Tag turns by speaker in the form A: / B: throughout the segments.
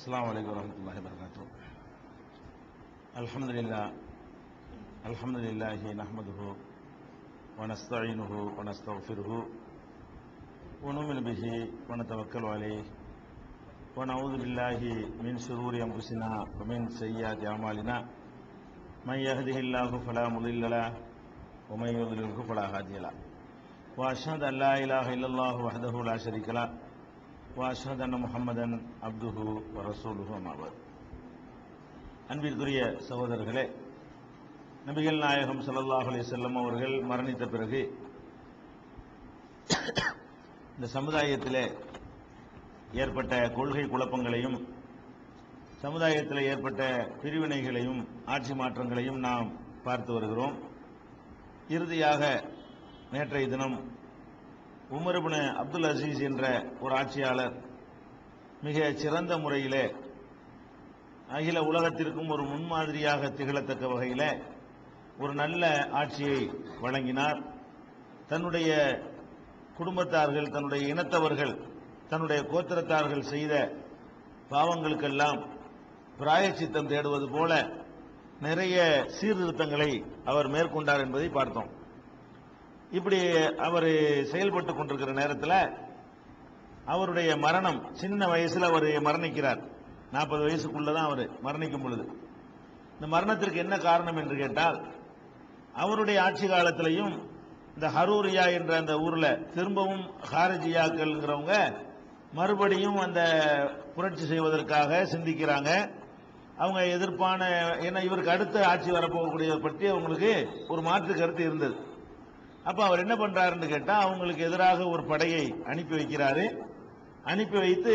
A: السلام عليكم ورحمة الله وبركاته. الحمد لله نحمده ونستعينه ونستغفره ونؤمن به ونتوكل عليه ونعوذ بالله من شرور أنفسنا ومن سيئات أعمالنا من يهده الله فلا مضل له ومن يضلله فلا هادي له وأشهد أن لا إله إلا الله وحده لا شريك له وأشهد أن محمدا عبده ورسوله أما بعد. அன்பிற்குரிய சகோதரர்களே, நபிகள் நாயகம் ஸல்லல்லாஹு அலைஹி வஸல்லம் அவர்கள் மரணித்த பிறகு இந்த சமுதாயத்திலே ஏற்பட்ட கொள்கை குழப்பங்களையும் சமுதாயத்தில் ஏற்பட்ட பிரிவினைகளையும் ஆட்சி மாற்றங்களையும் நாம் பார்த்து வருகிறோம். இறுதியாக நேற்றைய தினம் உமர் இப்னு அப்துல் அசீஸ் என்ற ஒரு ஆட்சியாளர் மிக சிறந்த முறையிலே அகில உலகத்திற்கும் ஒரு முன்மாதிரியாக திகழத்தக்க வகையில் ஒரு நல்ல ஆட்சியை வழங்கினார். தன்னுடைய குடும்பத்தார்கள், தன்னுடைய இனத்தவர்கள், தன்னுடைய கோத்திரத்தார்கள் செய்த பாவங்களுக்கெல்லாம் பிராயச்சித்தம் தேடுவது போல நிறைய சீர்திருத்தங்களை அவர் மேற்கொண்டார் என்பதை பார்த்தோம். இப்படி அவர் செயல்பட்டு கொண்டிருக்கிற நேரத்தில் அவருடைய மரணம், சின்ன வயசில் அவர் மரணிக்கிறார். 40 வயசுக்குள்ளதான் அவர் மரணிக்கும் பொழுது, இந்த மரணத்திற்கு என்ன காரணம் என்று கேட்டால், அவருடைய ஆட்சி காலத்திலையும் இந்த ஹரூரியா என்ற அந்த ஊர்ல திரும்பவும் ஹாரிஜியாக்கள்ங்கிறவங்க மறுபடியும் அந்த புரட்சி செய்வதற்காக சிந்திக்கிறாங்க. அவங்க எதிர்ப்பான, ஏன்னா இவருக்கு அடுத்த ஆட்சி வரப்போகக்கூடிய பற்றி அவங்களுக்கு ஒரு மாற்று கருத்து இருந்தது. அப்ப அவர் என்ன பண்றாருன்னு கேட்டா, அவங்களுக்கு எதிராக ஒரு படையை அனுப்பி வைக்கிறாரு. அனுப்பி வைத்து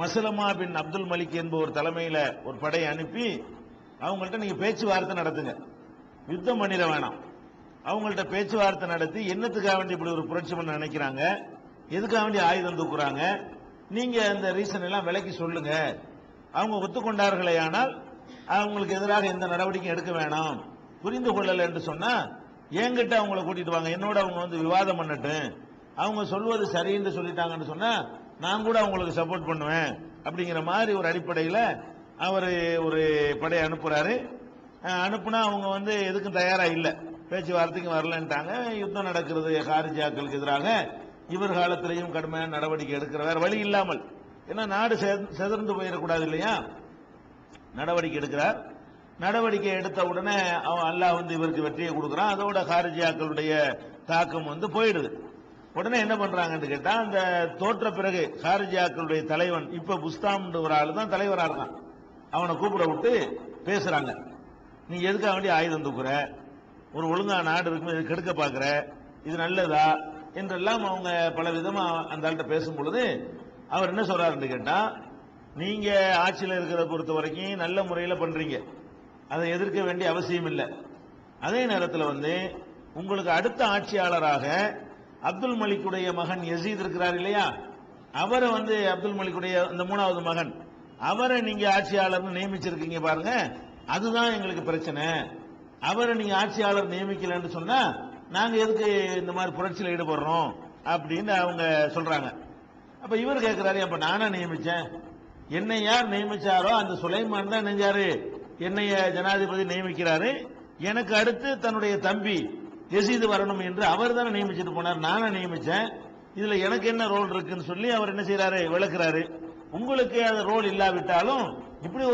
A: மஸ்லமா பின் அப்துல் மலிக் என்பவர் தலைமையில ஒரு படையை அனுப்பி அவங்கள்ட்ட நீங்க பேச்சுவார்த்தை நடத்துங்க, யுத்தம் பண்ணிட வேணாம், அவங்கள்ட்ட பேச்சுவார்த்தை நடத்தி என்னத்துக்காக வேண்டி இப்படி ஒரு புரட்சி பண்ண நினைக்கிறாங்க, எதுக்காக வேண்டி ஆயுதம் தூக்குறாங்க, நீங்க அந்த ரீசன் எல்லாம் விலக்கி சொல்லுங்க. அவங்க ஒத்துக்கொண்டார்களே ஆனால் அவங்களுக்கு எதிராக எந்த நடவடிக்கையும் எடுக்க வேணாம். புரிந்து கொள்ளல என்று சொன்னா என்கிட்ட அவங்களை கூட்டிட்டு வாங்க, என்னோட அவங்க விவாதம் பண்ணட்டும், அவங்க சொல்வது சரின்னு சொல்லிட்டாங்கன்னு சொன்னா நான் கூட அவங்களுக்கு சப்போர்ட் பண்ணுவேன் அப்படிங்கிற மாதிரி ஒரு அடிப்படையில் அவர் ஒரு படையை அனுப்புறாரு. அனுப்புனா அவங்க எதுக்கும் தயாரா இல்லை, பேச்சுவார்த்தைக்கு வரலன்ட்டாங்க. யுத்தம் நடக்கிறது ஹாரிஜியாக்களுக்கு எதிராக. இவர் காலத்திலையும் கடுமையான நடவடிக்கை எடுக்கிற, வேற வழி இல்லாமல், ஏன்னா நாடு செதர்ந்து போயிடக்கூடாது இல்லையா, நடவடிக்கை எடுக்கிறார். நடவடிக்கை எடுத்த உடனே அல்லாஹ் இவருக்கு வெற்றியை கொடுக்கிறான். அதோட ஹாரிஜியாக்களுடைய தாக்கம் போயிடுது. உடனே என்ன பண்றாங்கன்னு கேட்டா, அந்த தோற்ற பிறகு ஹாரிஜியாக்களுடைய தலைவன், இப்ப புஸ்தாம் ஒரு ஆளு தான் தலைவரா இருக்கான், அவனை கூப்பிட விட்டு பேசுறாங்க. நீ எதுக்காக வேண்டிய ஆயுதம் தூக்குற, ஒரு ஒழுங்கா நாடு இருக்கும், இது கெடுக்க பாக்குற, இது நல்லதா என்றெல்லாம் அவங்க பல விதமா அந்த ஆள்கிட்ட பேசும் பொழுது அவர் என்ன சொல்றாருன்னு கேட்டா, நீங்க ஆட்சியில் இருக்கிறத பொறுத்த வரைக்கும் நல்ல முறையில் பண்றீங்க, அதை எதிர்க்க வேண்டிய அவசியம் இல்லை. அதே நேரத்தில் உங்களுக்கு அடுத்த ஆட்சியாளராக அப்துல் மலிக்குடைய மகன் யசீத் இருக்கிறார் இல்லையா, அவரை அப்துல் மலிக்குடைய இந்த 3வது மகன், அவரை நீங்க ஆட்சியாளர் நியமிச்சிருக்கீங்க பாருங்க, அதுதான் எங்களுக்கு பிரச்சனை. அவரை நீங்க ஆட்சியாளர் நியமிக்கலன்னு சொன்னா நாங்க எதுக்கு இந்த மாதிரி புரட்சியில் ஈடுபடுறோம் அப்படின்னு அவங்க சொல்றாங்க. அப்ப இவர் கேட்கிறாரு, அப்ப நானா நியமிச்சேன், என்னை யார் நியமிச்சாரோ அந்த சுலைமான் தான் நெஞ்சாரு என்னைய ஜனாதிபதி நியமிக்கிறாரு, எனக்கு அடுத்து தன்னுடைய தம்பி யசீது வரணும் என்று அவர் தானே நியமிச்சுட்டு போனார், நானா நியமிச்சேன், இதுல எனக்கு என்ன ரோல் இருக்குன்னு சொல்லி அவர் என்ன செய்யறாரு, விளக்குறாரு. உங்களுக்கு அது ரோல் இல்லாவிட்டாலும் இப்படி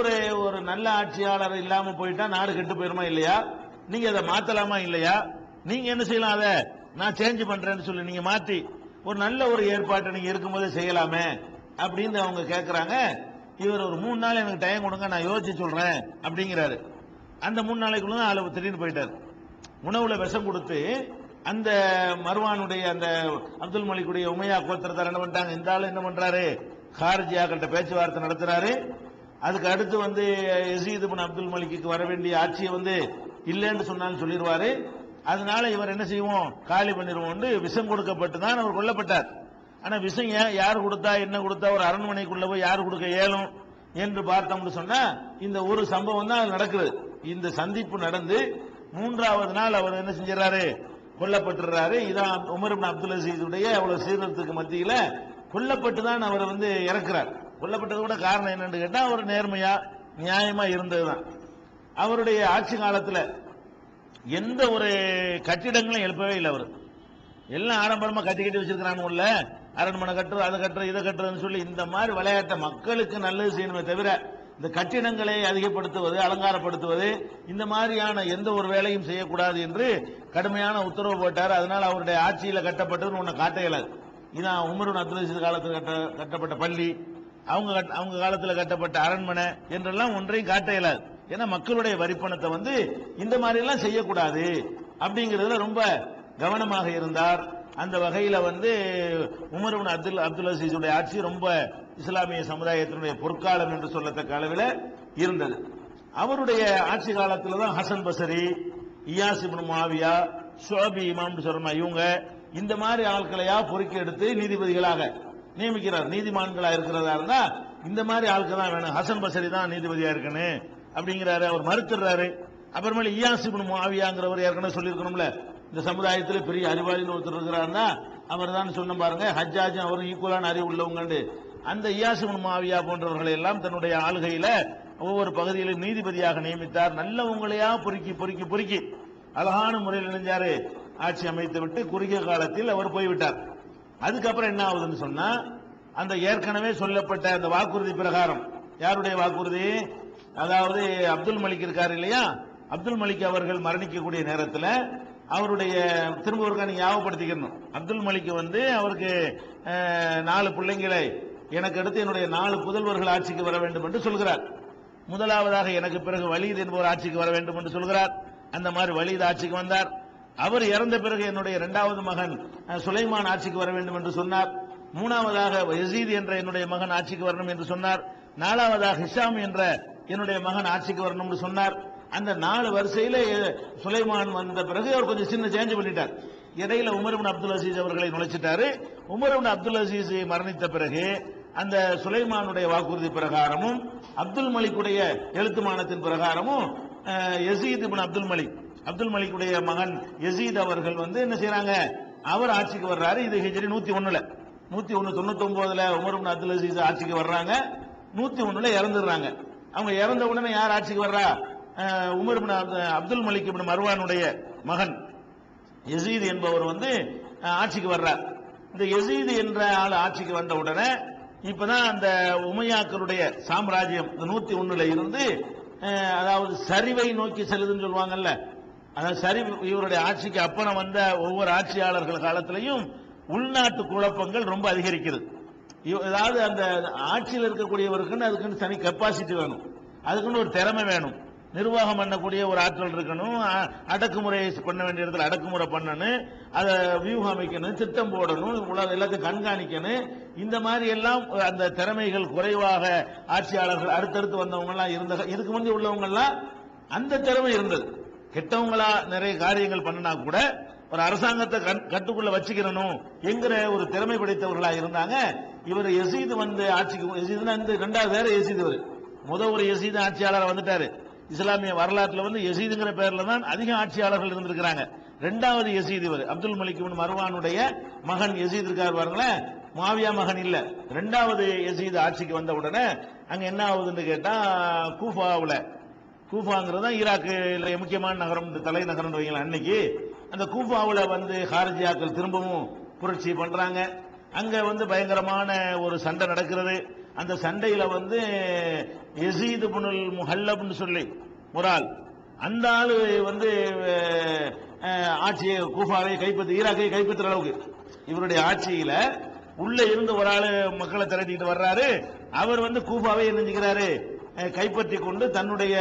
A: ஒரு நல்ல ஆட்சியாளர் இல்லாம போயிட்டா நாடு கெட்டு போயிருமா இல்லையா, நீங்க அதை மாத்தலாமா இல்லையா, நீங்க என்ன செய்யலாம், அதை நான் சேஞ்ச் பண்றேன்னு சொல்லி நீங்க மாத்தி ஒரு நல்ல ஒரு ஏற்பாட்டை நீங்க இருக்கும்போது செய்யலாமே அப்படின்னு அவங்க கேட்கிறாங்க. இவர் ஒரு 3 நாள் எனக்கு டைம் கொடுங்க, நான் யோசிச்சு சொல்றேன் அப்படிங்கிறாரு. அந்த 3 நாளைக்குள்ள ஆளு திடீர்னு போயிட்டாரு. உணவுல விஷம் கொடுத்து அந்த மர்வானுடைய அந்த அப்துல் மலிக்குடைய உமையா கோத்திரத்தார் என்ன பண்ணிட்டாங்க, இந்த ஆளு என்ன பண்றாரு, ஹாரிஜியாக்கிட்ட பேச்சுவார்த்தை நடத்துறாரு. அதுக்கு அடுத்து யசீத் இப்னு அப்துல் மலிக்கு வர வேண்டிய ஆட்சியை இல்லைன்னு சொன்னாலும் சொல்லிடுவாரு. அதனால இவர் என்ன செய்வோம், காலி பண்ணிடுவோம், விஷம் கொடுக்கப்பட்டு தான் அவர் கொல்லப்பட்டார். ஆனா விஷம் யார் கொடுத்தா, என்ன கொடுத்தா, ஒரு அரண்மனைக்குள்ள போய் யார் கொடுக்க இயலும் என்று பார்த்தோம்னு சொன்னா இந்த ஒரு சம்பவம் தான் நடக்குது. இந்த சந்திப்பு நடந்து 3வது நாள் அவர் என்ன செஞ்சாரு, கொல்லப்பட்டுறாரு. இதான் உமர் இப்னு அப்துல் அசீஸ் உடைய அவ்வளவு சீர்திருத்தத்துக்கு மத்தியில கொல்லப்பட்டுதான் அவர் இறக்கிறார். கொல்லப்பட்டது கூட காரணம் என்னன்னு கேட்டா அவர் நேர்மையா நியாயமா இருந்ததுதான். அவருடைய ஆட்சி காலத்தில் எந்த ஒரு கட்டிடங்களும் எழுப்பவே இல்லை. அவர் எல்லாம் ஆடம்பரமா கட்டி வச்சிருக்கிறானுல்ல, அரண்மனை கட்டுறது அதை கட்டுறது இதை கட்டுறதுன்னு சொல்லி இந்த மாதிரி விளையாட்டை மக்களுக்கு நல்லது செய்யணுமே தவிர இந்த கட்டிடங்களை அதிகப்படுத்துவது அலங்காரப்படுத்துவது இந்த மாதிரியான எந்த ஒரு வேலையும் செய்யக்கூடாது என்று கடுமையான உத்தரவு போட்டார். அதனால அவருடைய ஆட்சியில் கட்டப்பட்டதுன்னு ஒன்று காட்ட இயலாது. இதான் உமர் இப்னு அப்துல் அசீஸ் காலத்தில் கட்டப்பட்ட பள்ளி, அவங்க காலத்தில் கட்டப்பட்ட அரண்மனை என்றெல்லாம் ஒன்றையும் காட்ட இயலாது. ஏன்னா மக்களுடைய வரிப்பணத்தை இந்த மாதிரி எல்லாம் செய்யக்கூடாது அப்படிங்கிறதுல ரொம்ப கவனமாக இருந்தார். அந்த வகையில் உமர் இப்னு அப்துல் அசீஸுடைய ஆட்சி ரொம்ப இஸ்லாமிய சமுதாயத்தினுடைய பொற்காலம் என்று சொல்லத்தக்க அளவில் இருந்தது. அவருடைய ஆட்சி காலத்தில் தான் ஹசன் பசரி, இயாஸ் இப்னு முஆவியா, ஷுஅபி இமாம் சொல்றமா இவங்க இந்த மாதிரி ஆட்களையா பொறுக்கி எடுத்து நீதிபதிகளாக நியமிக்கிறார். நீதிமான்களா இருக்கிறதா இருந்தா இந்த மாதிரி ஆட்கள் தான் வேணும், ஹசன் பசரி தான் நீதிபதியா இருக்கணும் அப்படிங்கிறாரு. அவர் மறுத்துறாரு. அப்புறமேல இயாஸ் இப்னு முஆவியாங்கிறவர் ஏற்கனவே சொல்லியிருக்கணும்ல, இந்த சமுதாயத்தில் பெரிய அறிவாளின்னு ஒருத்தர் இருக்கிறாருன்னா அவர் தான் சொன்ன பாருங்க, ஹஜ்ஜாஜ் அவரும் ஈக்குவலான அறிவு உள்ளவங்க. அந்த இயாஸ் இப்னு முஆவியா போன்றவர்களை எல்லாம் தன்னுடைய ஆளுகையில ஒவ்வொரு பகுதியிலும் நீதிபதியாக நியமித்தார். நல்லவங்களையா பொறுக்கி அழகான முறையில் நினைஞ்சாரு ஆட்சி அமைத்து விட்டு குறுகிய காலத்தில் அவர் போய்விட்டார். அதுக்கப்புறம் என்ன ஆகுதுன்னு சொன்னா, அந்த ஏற்கனவே சொல்லப்பட்ட அந்த வாக்குறுதி பிரகாரம், யாருடைய வாக்குறுதி, அதாவது அப்துல் மலிக் இருக்காரு இல்லையா, அப்துல் மலிக் அவர்கள் மரணிக்கக்கூடிய நேரத்தில் அவருடைய திரும்ப ஒருக்கா நீங்க ஞாபகப்படுத்திக்கணும். அப்துல் மலிக் அவருக்கு 4 பிள்ளைங்களை எனக்கு அடுத்து என்னுடைய 4 புதல்வர்கள் ஆட்சிக்கு வர வேண்டும் என்று சொல்கிறார். முதலாவதாக எனக்கு பிறகு வலீத் என்பவர் ஆட்சிக்கு வர வேண்டும் என்று சொல்கிறார். அந்த மாதிரி வலீத் ஆட்சிக்கு வந்தார். அவர் இறந்த பிறகு என்னுடைய 2வது மகன் சுலைமான் ஆட்சிக்கு வர வேண்டும் என்று சொன்னார். 3வதாக யசீத் என்ற என்னுடைய மகன் ஆட்சிக்கு வரணும் என்று சொன்னார். 4வதாக ஹிஷாம் என்ற என்னுடைய மகன் ஆட்சிக்கு வரணும் என்று சொன்னார். அந்த 4 வரிசையில சுலைமான் வந்த பிறகு அவர் கொஞ்சம் சின்ன சேஞ்ச் பண்ணிட்டார். இடையில உமர் இப்னு அப்துல் அசீஸ் அவர்களை நுழைச்சிட்டாரு. உமர் இப்னு அப்துல் அசீஸ் மரணித்த பிறகு அந்த சுலைமானுடைய வாக்குறுதி பிரகாரமும் அப்துல் மலிக்குடைய எழுத்துமானத்தின் பிரகாரமும் யசீத் இப்னு அப்துல் மலிக்குடைய மகன் யசீத் அவர்கள் என்ன செய்யறாங்க, அவர் ஆட்சிக்கு வர்றாரு. இது ஹிஜ்ரி 101 199 உமர் இப்னு அப்துல் அசீஸ் ஆட்சிக்கு வர்றாங்க. 101 இறந்துடுறாங்க. அவங்க இறந்த உடனே யார் ஆட்சிக்கு வர்றா, உமர் இப்னு அப்துல் மலிக் இப்னு மர்வானுடைய மகன் யசீத் என்பவர் ஆட்சிக்கு வர்றார். இந்த யசீத் என்ற ஆள் ஆட்சிக்கு வந்த உடனே இப்பதான் அந்த உமையாக்களுடைய சாம்ராஜ்யம் 101 இருந்து அதாவது சரிவை நோக்கி செல்லுதுன்னு சொல்லுவாங்கல்ல, அதாவது சரிவு. இவருடைய ஆட்சிக்கு அப்புறம் வந்த ஒவ்வொரு ஆட்சியாளர்கள் காலத்திலையும் உள்நாட்டு குழப்பங்கள் ரொம்ப அதிகரிக்கிறது. அதாவது அந்த ஆட்சியில் இருக்கக்கூடியவருக்குன்னு அதுக்குன்னு தனி கெப்பாசிட்டி வேணும், அதுக்குன்னு ஒரு திறமை வேணும், நிர்வாகம் பண்ணக்கூடிய ஒரு ஆற்றல் இருக்கணும், அடக்குமுறை பண்ண வேண்டிய இடத்துல அடக்குமுறை பண்ணணும், அதை வியூகம் அமைக்கணும், திட்டம் போடணும், எல்லாத்தையும் கண்காணிக்கணும். இந்த மாதிரி எல்லாம் அந்த திறமைகள் குறைவாக ஆட்சியாளர்கள் அடுத்தடுத்து வந்தவங்க எல்லாம் இதுக்கு முந்தைய உள்ளவங்க எல்லாம் அந்த திறமை இருந்தது. கெட்டவங்களா நிறைய காரியங்கள் பண்ணினா கூட ஒரு அரசாங்கத்தை கட்டுக்குள்ள வச்சுக்கிறணும் என்கிற ஒரு திறமை படைத்தவர்களா இருந்தாங்க. இவர் யசீத் ஆட்சிக்கு, யசீத்னா 2வது வேற யசீத், முதல் ஒரு யசீத் ஆட்சியாளர் வந்துட்டாரு. இஸ்லாமிய வரலாற்றில் யசீதுங்கிற பேர்ல தான் அதிக ஆட்சியாளர்கள் இருந்திருக்கிறாங்க. 2வது யசீத் இவர் அப்துல் மலிக் இப்னு மர்வானுடைய மகன் யசீத் இருக்கார் பாருங்களேன், முஆவியா மகன் இல்ல. 2வது யசீத் ஆட்சிக்கு வந்த உடனே அங்க என்ன ஆகுதுன்னு கேட்டா, கூஃபாங்கிறது ஈராக்கு முக்கியமான நகரம், தலைநகரம் வைங்களா. அன்னைக்கு அந்த கூஃபாவுல ஹாரிஜியாக்கள் திரும்பவும் புரட்சி பண்றாங்க. அங்க பயங்கரமான ஒரு சண்டை நடக்கிறது. அந்த சண்டையில யசீத் இப்னுல் முஹல்லப்னு சொல்லி ஒரு ஆள், அந்த ஆளு ஆட்சியை கூஃபாவை ஈராக்கை கைப்பற்றுற அளவுக்கு இவருடைய ஆட்சியில உள்ள இருந்து ஒரு ஆளு மக்களை திரட்டிட்டு வர்றாரு. அவர் கூஃபாவை என்ன செஞ்சுக்கிறாரு, கைப்பற்றி கொண்டு தன்னுடைய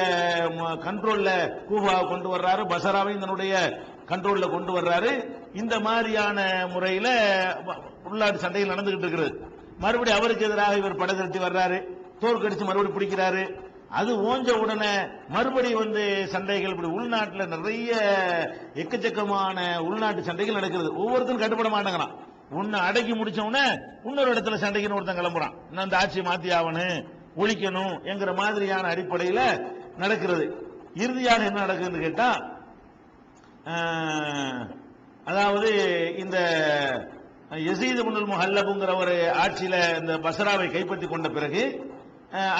A: கண்ட்ரோல்ல கூஃபாவை கொண்டு வர்றாரு, பசராவையும் தன்னுடைய கண்ட்ரோல்ல கொண்டு வர்றாரு. இந்த மாதிரியான முறையில உள்நாட்டு சண்டைகள் நடந்துகிட்டு இருக்கிறது. மறுபடியும் அவருக்கு எதிராக இவர் படை திரட்டி வர்றாரு, தோற்கடிச்சு மறுபடியும் பிடிக்கிறாரு. அது ஓஞ்ச உடனே மறுபடியும் சண்டைகள், இப்படி உள்நாட்டில் நிறைய எக்கச்சக்கமான உள்நாட்டு சண்டைகள் நடக்கிறது. ஒவ்வொருத்தரும் கட்டுப்பட மாட்டேங்கிறான். உன்னை அடக்கி முடிச்ச உடனே இன்னொரு இடத்துல சண்டைக்குன்னு ஒருத்தன் கிளம்புறான், நான் அந்த ஆட்சியை மாத்தி ஆகணும், ஒழிக்கணும் என்கிற மாதிரியான அடிப்படையில் நடக்கிறது. இறுதியாக என்ன நடக்குதுன்னு கேட்டா, அதாவது இந்த யசீத் இப்னுல் முஹல்லப்ங்கிற ஒரு ஆட்சியில இந்த பஸ்ராவை கைப்பற்றி கொண்ட பிறகு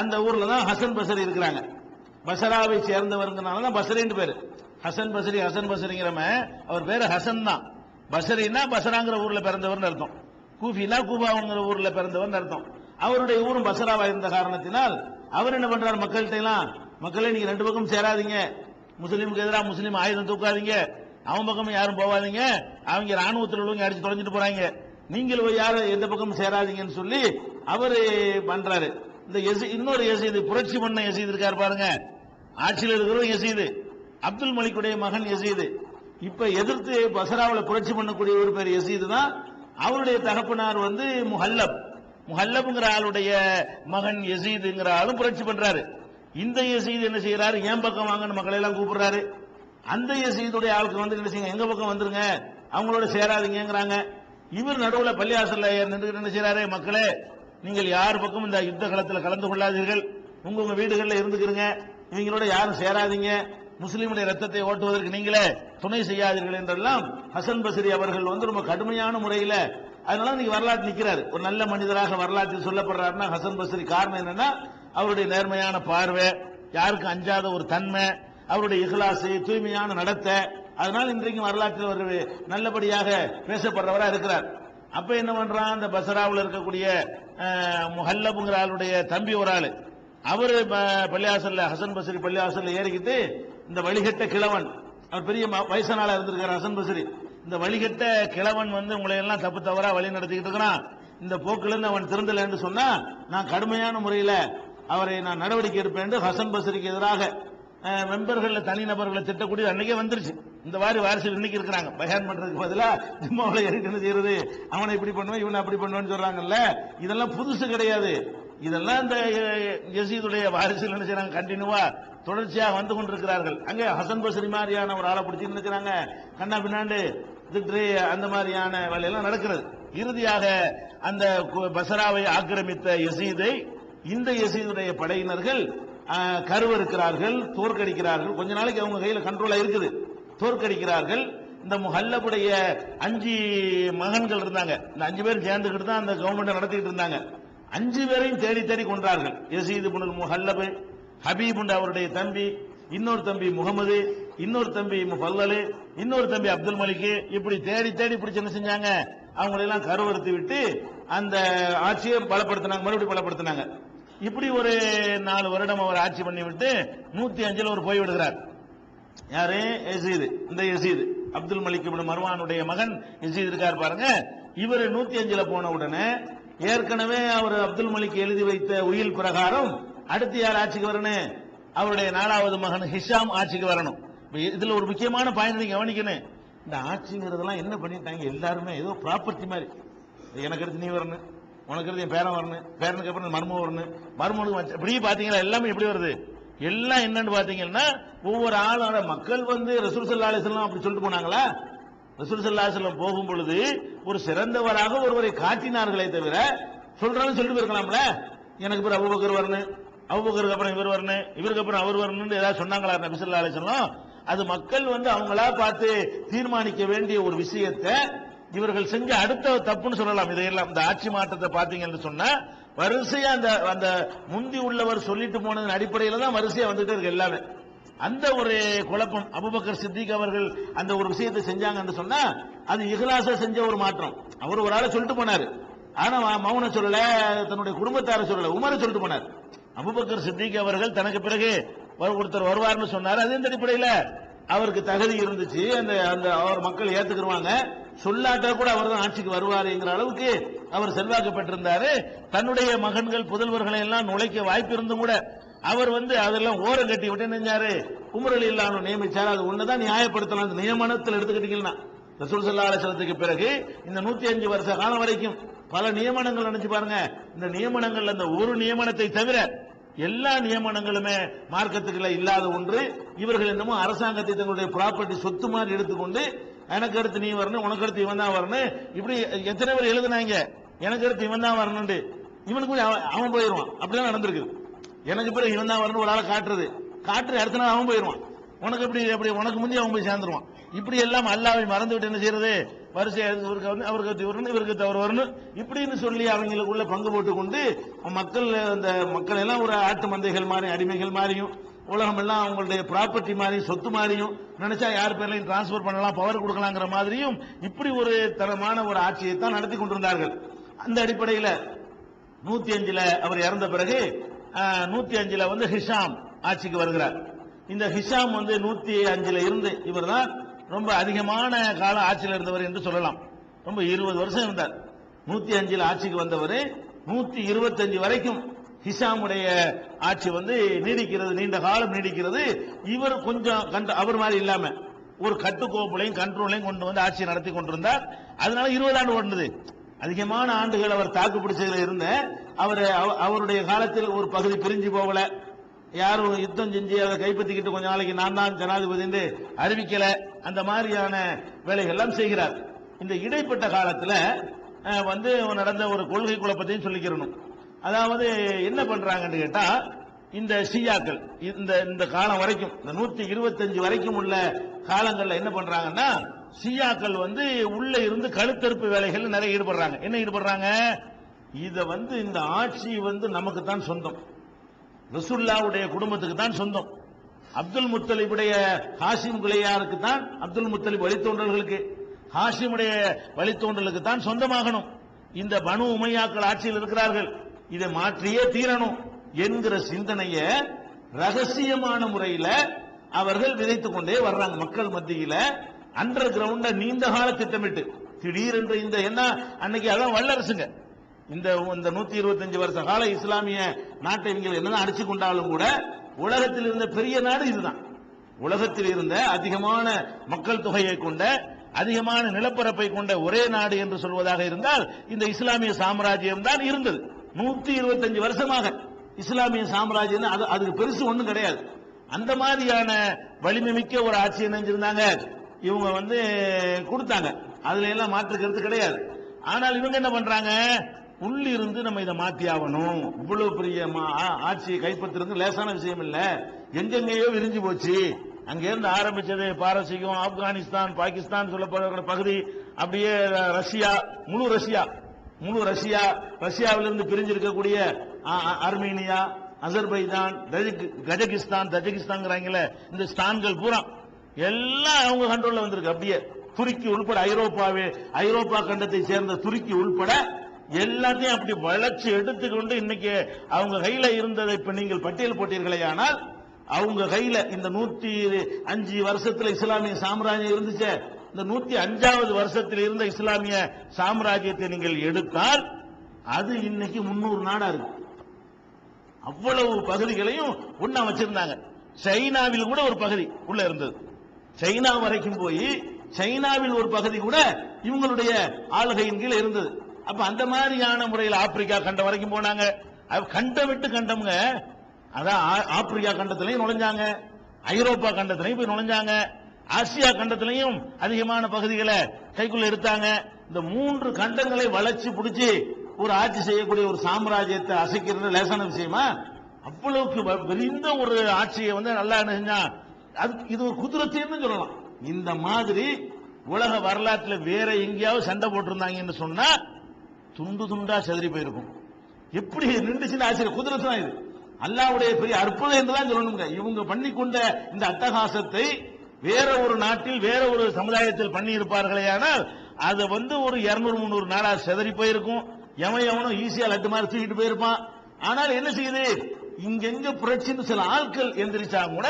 A: அந்த ஊர்ல தான் ஹசன் பஸ்ரி இருக்கிறாங்க. பஸ்ராவை சேர்ந்தவர்ங்கனால தான் பஸ்ரின்னு பேரு. ஹசன் பஸ்ரிங்கிறவன் அவர் பேரு ஹசன் தான். பஸ்ரின்னா பஸ்ராங்கிற ஊர்ல பிறந்தவர்னு அர்த்தம். கூஃபினா கூஃபாவுங்கிற ஊர்ல பிறந்தவர்னு அர்த்தம். அவருடைய ஊரும் பஸ்ராவா இருந்த காரணத்தினால் அவர் என்ன பண்றார், மக்கள்கிட்ட எல்லாம், மக்களே நீங்க ரெண்டு பக்கம் சேராதீங்க, முஸ்லீமுக்கு எதிராக முஸ்லீம் ஆயுதம் தூக்காதீங்க, அவன் பக்கமும் யாரும் போவாதீங்க, அவங்க ராணுவத்தில் உள்ளவங்க அடிச்சு தொலைஞ்சிட்டு போறாங்க, நீங்கள் யாரும் எந்த பக்கம் சேராதீங்கன்னு சொல்லி அவரு பண்றாரு. இந்த இன்னொரு யசீது, புரட்சி பண்ண யசீது இருக்காரு பாருங்க, ஆட்சியில் இருக்கிறவங்க யசீது, அப்துல் மலிக்குடைய மகன் யசீது. இப்ப எதிர்த்து பஸ்ராவில் புரட்சி பண்ணக்கூடிய ஒரு பேர் யசீது தான். அவருடைய தகப்பனார் முஹல்லப்ங்கிற ஆளுடைய மகன் யசீதுங்கிற ஆளும் புரட்சி பண்றாரு. இந்த யசீது என்ன செய்யறாரு, என் பக்கம் வாங்கன்னு மக்களை எல்லாம் கூப்பிடுறாரு. அந்த யசீதுடைய ஆளுக்கு வந்து என்ன செய்யுங்க, எங்க பக்கம் வந்துருங்க, அவங்களோட சேராதீங்கிறாங்க. இவர் நடுவுல பள்ளியாசல்ல நின்று என்ன செய்யறாரு, மக்களே நீங்கள் யார் பக்கம் இந்த யுத்த களத்தில் கலந்து கொள்ளாதீர்கள், உங்க வீடுகளில் இருந்துக்கிறீங்க, இவங்களோட யாரும் சேராதீங்க, முஸ்லீமுடைய ரத்தத்தை ஓட்டுவதற்கு நீங்களே துணை செய்யாதீர்கள் என்றெல்லாம் ஹசன் பஸ்ரி அவர்கள் வந்து ரொம்ப கடுமையான முறையில, அதனால நீங்க வரலாற்று நிக்கிறாரு, ஒரு நல்ல மனிதராக வரலாற்றில் சொல்லப்படுறாருன்னா ஹசன் பஸ்ரி. காரணம் என்னன்னா அவருடைய நேர்மையான பார்வை, யாருக்கும் அஞ்சாத ஒரு தன்மை, அவருடைய இஹ்லாஸ், தூய்மையான நடத்தை, அதனால இன்றைக்கு வரலாற்றில் ஒரு நல்லபடியாக பேசப்படுறவரா இருக்கிறார். அப்ப என்ன பண்றான், அந்த பஸ்ராவில் இருக்கக்கூடிய முஹல்லப்ங்கிற ஆளுடைய தம்பி ஒரு ஆளு, அவரு பள்ளியாசல்ல, ஹசன் பஸ்ரி பள்ளியாசல்ல ஏறிக்கிட்டு, இந்த வழிகட்ட கிழவன், அவர் பெரிய வயசானால இருந்திருக்காரு ஹசன் பஸ்ரி, இந்த வழிகட்ட கிழவன் வந்து உங்களை எல்லாம் தப்பு தவறா வழி நடத்திக்கிட்டு இருக்கிறான், இந்த போக்குல இருந்து அவன் திருந்தலன்னு சொன்னா நான் கடுமையான முறையில அவரை நான் நடவடிக்கை எடுப்பேன் என்று ஹசன் பஸ்ரிக்கு எதிராக மெம்பர்கள் தனிநபர்களை திட்டக்கூடிய அன்னைக்கே வந்துருச்சு. இந்த மாதிரி வாரிசுகள் இன்னைக்கு இருக்கிறாங்க, பயான் பண்றதுக்கு பதிலா ஜும்மாவுல என்ன செய்யறது, அவனை இப்படி பண்ணுவான் இவனை அப்படி பண்ணுவான்னு சொல்றாங்கல்ல, இதெல்லாம் புதுசு கிடையாது. இதெல்லாம் இந்த யசீதுடைய வாரிசுகள் என்ன செய்யறாங்க, கண்டினியூவா தொடர்ச்சியாக வந்து கொண்டிருக்கிறார்கள். அங்க ஹசன் பஸ்ரி மாதிரியான ஒரு ஆளை பிடிச்சி நினைக்கிறாங்க, கண்ணா பின்னாண்டு திட்டு, அந்த மாதிரியான வேலையெல்லாம் நடக்கிறது. இறுதியாக அந்த பஸ்ராவை ஆக்கிரமித்த யசீதை இந்த யசீதுடைய படையினர்கள் கருவறுக்கிறார்கள், தோற்கடிக்கிறார்கள். கொஞ்ச நாளைக்கு அவங்க கையில கண்ட்ரோலா இருக்குது, தோற்கடிக்கிறார்கள். இந்த முஹல்லபுடைய 5 மகன்கள் இருந்தாங்க, இந்த 5 பேர் சேர்ந்துக்கிட்டு தான் அந்த கவர்மெண்ட் நடத்திட்டு இருந்தாங்க. 5 பேரையும் தேடி தேடி கொன்றார்கள். யசீத் இப்னுல் முஹல்லப், ஹபீப் அவருடைய தம்பி, இன்னொரு தம்பி முகமது, இன்னொரு தம்பி முஃபல்லல், இன்னொரு தம்பி அப்துல் மலிக், இப்படி தேடி தேடி பிடிச்சு என்ன செஞ்சாங்க, அவங்களெல்லாம் கருவறுத்து விட்டு அந்த ஆட்சியை பலப்படுத்தினாங்க, மறுபடியும் பலப்படுத்தினாங்க. இப்படி ஒரு 4 வருடம் அவர் ஆட்சி பண்ணி விட்டு 105 அவர் போய்விடுகிறார். யாரு, யசீது. இந்த யசீது அப்துல் மலிக் இப்னு மர்வானுடைய மகன் யசீது இருக்கார் பாருங்க, இவர் 105 போன உடனே ஏற்கனவே அவர் அப்துல் மலிக் எழுதி வைத்த உயில் பிரகாரம் அடுத்து யார் ஆட்சிக்கு வரணும், அவருடைய 4வது மகன் ஹிஷாம் ஆட்சிக்கு வரணும். இதுல ஒரு முக்கியமான பாயிண்ட் நீங்க கவனிக்கணும், இந்த ஆட்சிங்கிறதெல்லாம் என்ன பண்ணிட்டாங்க, எல்லாருமே ஏதோ ப்ராப்பர்ட்டி மாதிரி, எனக்கு அடுத்து நீ வரணும், உனக்கு அடுத்து என் பேரன் வரணும், பேரனுக்கு அப்புறம் மருமக வரணும், மருமனுக்கு இப்படி பாத்தீங்களா, எல்லாமே எப்படி வருது, எல்லாம் என்னன்னு பாத்தீங்கன்னா ஒவ்வொரு ஆளோட மக்கள் வந்து ரசூல் ஸல்லல்லாஹு அலைஹி வஸல்லம் அப்படி சொல்லிட்டு போனாங்களா, ரசூல் ஸல்லல்லாஹு அலைஹி வஸல்லம் போகும் பொழுது ஒரு சிறந்தவராக ஒருவரை காட்டினார்களே தவிர சொல்றான்னு சொல்லிட்டு போயிருக்கலாம்ல, எனக்கு பிறகு அபூபக்கர் வரணும், அபூபக்கருக்கு அப்புறம் இவர் வரணும், இவருக்கு அப்புறம் அவர் வரணும்னு ஏதாவது சொன்னாங்களா நபி ஸல்லல்லாஹு அலைஹி வஸல்லம்? அது மக்கள் வந்து அவங்களா பார்த்து தீர்மானிக்க வேண்டிய ஒரு விஷயத்தை இவர்கள் செஞ்ச அடுத்த தப்புன்னு சொல்லலாம். இதையெல்லாம் இந்த ஆட்சி மாற்றத்தை பாத்தீங்கன்னு சொன்னா வரிசையா அந்த முந்தி உள்ளவர் சொல்லிட்டு போனதன் அடிப்படையில தான் வரிசையா வந்துட்டு இருக்கு எல்லாமே. அந்த ஒரு குழப்பம், அபூபக்கர் சித்திக் அவர்கள் அந்த ஒரு விஷயத்தை செஞ்சாங்கன்னு சொன்னா அது இஹ்லாஸா செஞ்ச ஒரு மாற்றம். அவர் ஒரு ஆளை சொல்லிட்டு போனாரு, ஆனா மௌன சொல்லல, தன்னுடைய குடும்பத்தார சொல்லல, உமரை சொல்லிட்டு போனார். அபூபக்கர் சித்திக் அவர்கள் தனக்கு பிறகு ஒருத்தர் வருவார்னு சொன்னார், அது இந்த அடிப்படையில் அவருக்கு தகுதி இருந்துச்சு, அந்த அவர் மக்கள் ஏத்துக்குருவாங்க, சொல்லாட்டா கூட அவர் தான் ஆட்சிக்கு வருவாருங்கிற அளவுக்கு அவர் செல்வாக்கு பெற்றிருந்தாரு. தன்னுடைய மகன்கள் புதல்வர்களை எல்லாம் நுழைக்க வாய்ப்பு இருந்தும் கூட அவர் வந்து அதெல்லாம் ஓரம் கட்டி விட்டு நினைஞ்சாரு, உமர் ரலியல்லாஹு அன்ஹு நியமிச்சாரு. அது ஒண்ணுதான் நியாயப்படுத்தலாம். அந்த நியமனத்தில் எடுத்துக்கிட்டீங்கன்னா ரசூல் ஸல்லல்லாஹு அலைஹி வஸல்லத்துக்கு பிறகு இந்த 105 வருஷ காலம் வரைக்கும் பல நியமனங்கள் நினைச்சு பாருங்க. இந்த நியமனங்கள் அந்த ஒரு நியமனத்தை தவிர எல்லா நியமனங்களுமே மார்க்கத்துக்குள்ள இல்லாத ஒன்று. இவர்கள் என்னமோ அரசாங்கத்தை தங்களுடைய ப்ராப்பர்ட்டி சொத்து மாதிரி எடுத்துக்கொண்டு எனக்கு அடுத்து நீ வரணும், உனக்கு அடுத்து இவன் தான் வரணும், இப்படி எத்தனை பேர் எழுதுனாங்க, எனக்கு அடுத்து இவன் தான் வரணும், இவனுக்கு அவன் போயிடுவான். அப்படிதான் நடந்திருக்கு. எனக்கு பிறகு இவன் தான் வரணும் ஒரு ஆளை காட்டுறது அடுத்த நாள் அவன் போயிடுவான், உனக்கு எப்படி உனக்கு முந்தைய அவன் போய் சேர்ந்துருவான். இப்படி எல்லாம் அல்லாஹ்வை மறந்து விட்டு என்ன செய்யறது, வரிசையா இவருக்கு வந்து அவருக்கு வரணும், இவருக்கு தவறு வரணும் இப்படின்னு சொல்லி அவங்களுக்குள்ள பங்கு போட்டுக் கொண்டு மக்கள் எல்லாம் ஒரு ஆட்டு மந்தைகள் மாதிரி அடிமைகள் மாதிரியும், உலகம் எல்லாம் அவங்களுடைய ப்ராப்பர்ட்டி மாதிரி சொத்து மாதிரியும், நினைச்சா யார் பேர்லையும் டிரான்ஸ்பர் பண்ணலாம், பவர் கொடுக்கலாங்கிற மாதிரியும் இப்படி ஒரு தரமான ஒரு ஆட்சியை தான் நடத்தி கொண்டிருந்தார்கள். அந்த அடிப்படையில் 105 அவர் இறந்த பிறகு 105 வந்து ஹிஷாம் ஆட்சிக்கு வருகிறார். இந்த ஹிஷாம் வந்து 105 இருந்து இவர் தான் ரொம்ப அதிகமான கால ஆட்சியில் இருந்தவர் என்று சொல்லலாம். ரொம்ப 20 வருஷம் இருந்தார். 105 ஆட்சிக்கு வந்தவர் 125 வரைக்கும் ஹிஷாமுடைய ஆட்சி வந்து நீடிக்கிறது, நீண்ட காலம் நீடிக்கிறது. இவர் கொஞ்சம் அவர் மாதிரி இல்லாம ஒரு கட்டுக்கோப்புலையும் கண்ட்ரோலையும் கொண்டு வந்து ஆட்சி நடத்தி கொண்டிருந்தார். அதனால 20 ஆண்டு ஓடுனது. அதிகமான ஆண்டுகள் அவர் தாக்கு பிடிச்சதுல இருந்த அவருடைய காலத்தில் ஒரு பகுதி பிரிஞ்சு போகல, யாரும் யுத்தம் செஞ்சு அதை கைப்பற்றிக்கிட்டு கொஞ்ச நாளைக்கு நான் தான் ஜனாதிபதி என்று அறிவிக்கல, அந்த மாதிரியான வேலைகள் எல்லாம் செய்கிறார். இந்த இடைப்பட்ட காலத்துல வந்து நடந்த ஒரு கொள்கை குழப்பத்தையும் சொல்லிக்கிறணும். அதாவது என்ன பண்றாங்கன்னு கேட்டா, இந்த ஷியாக்கள் இந்த காலம் வரைக்கும், இந்த 125 வரைக்கும் உள்ள காலங்கள்ல என்ன பண்றாங்கன்னா, ஷியாக்கள் வந்து உள்ள இருந்து கழுத்தறுப்பு வேலைகள் நிறைய ஈடுபடுறாங்க. என்ன ஈடுபடுறாங்க, இத வந்து இந்த ஆட்சி வந்து நமக்கு தான் சொந்தம், ரசூலுல்லாஹ்வுடைய குடும்பத்துக்கு தான் சொந்தம், அப்துல் முத்தலிபுடைய ஹாஷிம் குலையாருக்கு தான், அப்துல் முத்தலிப் வழித்தோன்றல்களுக்கு ஹாஷிமுடைய வழித்தோன்றலுக்கு தான் சொந்தமாகணும். இந்த பனு உமையாக்கள் ஆட்சியில் இருக்கிறார்கள், இதை மாற்றியே தீரணும் என்கிற சிந்தனைய ரகசியமான முறையில் அவர்கள் விதைத்துக் கொண்டே வர்றாங்க மக்கள் மத்தியில. அண்டர் கிரவுண்ட நீண்ட கால திட்டமிட்டு திடீரென்று இந்த என்ன அன்னைக்கு அதான் வல்லரசுங்க. இந்த 125 வருஷ கால இஸ்லாமிய நாட்டை இவங்க என்னதான் அடிச்சு கொண்டாலும் கூட உலகத்தில் இருந்த பெரிய நாடு இதுதான். உலகத்தில் இருந்த அதிகமான மக்கள் தொகையை கொண்ட அதிகமான நிலப்பரப்பை கொண்ட ஒரே நாடு என்று சொல்வதாக இருந்தால் இந்த இஸ்லாமிய சாம்ராஜ்யம் தான் இருந்தது. 125 வருஷமாக இஸ்லாமிய சாம்ராஜ்யம் அதுக்கு பெருசு ஒண்ணும் கிடையாது. அந்த மாதிரியான வலிமை மிக்க ஒரு ஆட்சியை நினைஞ்சிருந்தாங்க இவங்க வந்து கொடுத்தாங்க. அதுல எல்லாம் மாற்று கருத்து கிடையாது. ஆனால் இவங்க என்ன பண்றாங்க, உள்ளிருந்து நம்ம இதை மாத்தி ஆகணும், இவ்வளவு பெரிய ஆட்சியை கைப்பற்றுறது லேசான விஷயம் இல்ல, எங்கெங்கேயோ விரிஞ்சு போச்சு, அங்கிருந்து ஆரம்பிச்சது பாரசீகம், ஆப்கானிஸ்தான், பாகிஸ்தான் சொல்லப்படுற பகுதி, அப்படியே ரஷ்யா, முழு ரஷ்யாவிலிருந்து பிரிஞ்சிருக்கக்கூடிய அர்மீனியா, அசர்பைஜான், தஜகிஸ்தான் இந்த ஸ்தான்கள் பூரா எல்லாம் அவங்க கண்ட்ரோல்ல வந்திருக்கு. அப்படியே துருக்கி உள்பட ஐரோப்பா கண்டத்தை சேர்ந்த துருக்கி உள்பட எல்லாத்தையும் அப்படி வளர்ச்சி எடுத்துக்கொண்டு இன்னைக்கு அவங்க கையில இருந்ததை இப்ப நீங்கள் பட்டியல் போட்டீர்களே, ஆனால் அவங்க கையில இந்த 105 வருஷத்துல இஸ்லாமிய சாம்ராஜ்யம் இருந்துச்சு, இந்த 105வது வருஷத்தில் இருந்த இஸ்லாமிய சாம்ராஜ்யத்தை நீங்கள் எடுத்தால் அது இன்னைக்கு 300 நாடா இருக்கு. அவ்வளவு பகுதிகளையும் ஒண்ணா வச்சிருந்தாங்க. சைனாவில் கூட ஒரு பகுதி உள்ள இருந்தது. சைனா வரைக்கும் போய் சைனாவில் ஒரு பகுதி கூட இவங்களுடைய ஆளுகையின் கீழ் இருந்தது. அப்ப அந்த மாதிரியான முறையில் ஆப்பிரிக்கா கண்டம் வரைக்கும் போனாங்க. கண்டம் விட்டு கண்டம்ங்க. அதான் ஆப்பிரிக்கா கண்டத்திலையும் நுழைஞ்சாங்க, ஐரோப்பா கண்டத்திலையும் போய் நுழைஞ்சாங்க, ஆசியா கண்டத்திலையும் அதிகமான பகுதிகளை கைக்குள்ள எடுத்தாங்க. இந்த 3 கண்டங்களை வளைச்சு பிடிச்சி ஒரு ஆட்சி செய்யக்கூடிய ஒரு சாம்ராஜ்யத்தை அசைக்கிறது லேசான விஷயமா? அவ்வளவுக்கு விரிந்த ஒரு ஆட்சியை வந்து நல்லா செஞ்சா இது ஒரு குதிரத்தைன்னு சொல்லலாம். இந்த மாதிரி உலக வரலாற்றில் வேற எங்கேயாவது சண்டை போட்டிருந்தாங்கன்னு சொன்னா துண்டு துண்டா செதறி போயிருக்கும். எப்படி நின்றுச்சுன்னு ஆச்சரியம். குதிரத்து தான் இது. அல்லாஹ்வுடைய பெரிய அற்புதம் என்றுதான் சொல்லணுங்க. இவங்க பண்ணிக்கொண்ட இந்த அட்டகாசத்தை வேற ஒரு நாட்டில் வேற ஒரு சமுதாயத்தில் பண்ணி இருப்பார்களே, ஆனால் அது வந்து ஒரு 200-300 நாளா செதறி போயிருக்கும். எவனும் ஈஸியா லட்டு மாதிரி தூக்கிட்டு போயிருப்பான். ஆனால் என்ன செய்யுது, இங்கெங்க புரட்சின்னு சில ஆட்கள் எந்திரிச்சா கூட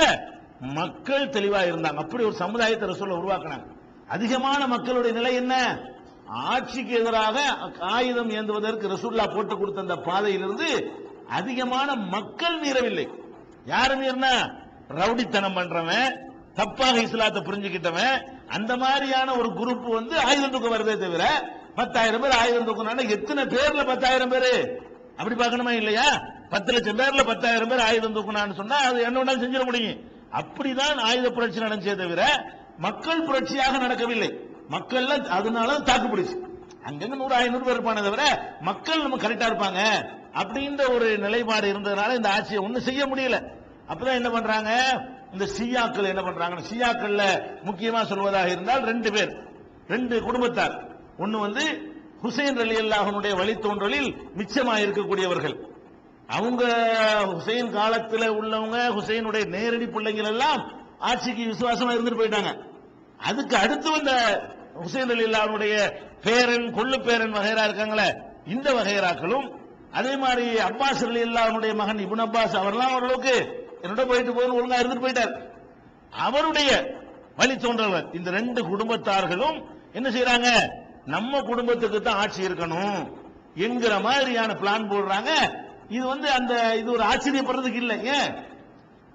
A: மக்கள் தெளிவா இருந்தாங்க. அப்படி ஒரு சமுதாயத்தை ரசூலுல்லாஹ் உருவாக்கினாங்க. அதிகமான மக்களுடைய நிலை என்ன, ஆட்சிக்கு எதிராக ஆயுதம் ஏந்துவதற்கு ரசூலுல்லாஹ் போட்டு கொடுத்த அந்த பாதையிலிருந்து அதிகமான மக்கள் மீறவில்லை. யாரு மீறினா, ரவுடித்தனம் பண்றவன், தப்பாக இஸ்லாத்தை புரிஞ்சுக்கிட்டவன், அந்த மாதிரியான ஒரு குரூப் வந்து ஆயுதம் தூக்க வருதே தவிர 10,000 பேர் ஆயுதம் தூக்கினா எத்தனை பேர்ல 10,000 பேரு அப்படி பார்க்கணுமா இல்லையா? 10 லட்சம் பேர்ல 10,000 பேர் ஆயுதம் தூக்கினான்னு சொன்னா அது என்ன வேணாலும் செஞ்சிட முடியும். அப்படிதான் ஆயுத புரட்சி நடந்தே தவிர மக்கள் புரட்சியாக நடக்கவில்லை. மக்கள் அதனால தாக்குப்பிடிச்சு அங்கங்க 100-500 பேர் இருப்பானே தவிர மக்கள் நம்ம கரெக்டா இருப்பாங்க அப்படின்ற ஒரு நிலைப்பாடு இருந்ததுனால இந்த ஆட்சியை ஒன்னும் செய்ய முடியல. அப்பதான் என்ன பண்றாங்க, இந்த ஷியாக்கள் என்ன பண்றாங்க, ஷியாக்கள்ல முக்கியமா சொல்வதாக இருந்தால் ரெண்டு பேர், ரெண்டு குடும்பத்தார். ஒன்னு வந்து ஹுசைன் ரலியல்லாஹு அன்ஹுடைய வழித்தோன்றலில் மிச்சமாக இருக்கக்கூடியவர்கள். அவங்க ஹுசைன் காலத்தில் உள்ளவங்க, ஹுசைனுடைய நேரடி பிள்ளைகள் எல்லாம் ஆட்சிக்கு விசுவாசமா இருந்துட்டு போயிட்டாங்க. அதுக்கு அடுத்து வந்த ஹுசைன் ரலியல்லாஹு அன்ஹுடைய பேரன், கொள்ளு பேரன் வகைரா இருக்காங்களே, இந்த வகைராக்களும் அதே மாதிரி அப்பாஸ் ரலியல்லாஹு அன்ஹுடைய மகன் இப்னு அப்பாஸ் அவர்லாம் ஓரளவுக்கு என்னோட போயிட்டு போகணும் ஒழுங்கா இருந்துட்டு போயிட்டார். அவருடைய வழித்தோன்றல்கள் இந்த ரெண்டு குடும்பத்தார்களும் என்ன செய்யறாங்க, நம்ம குடும்பத்துக்கு தான் ஆட்சி இருக்கணும் என்கிற மாதிரியான பிளான் போடுறாங்க. இது வந்து இது ஒரு ஆச்சரியப்படுறதுக்கு இல்லைங்க.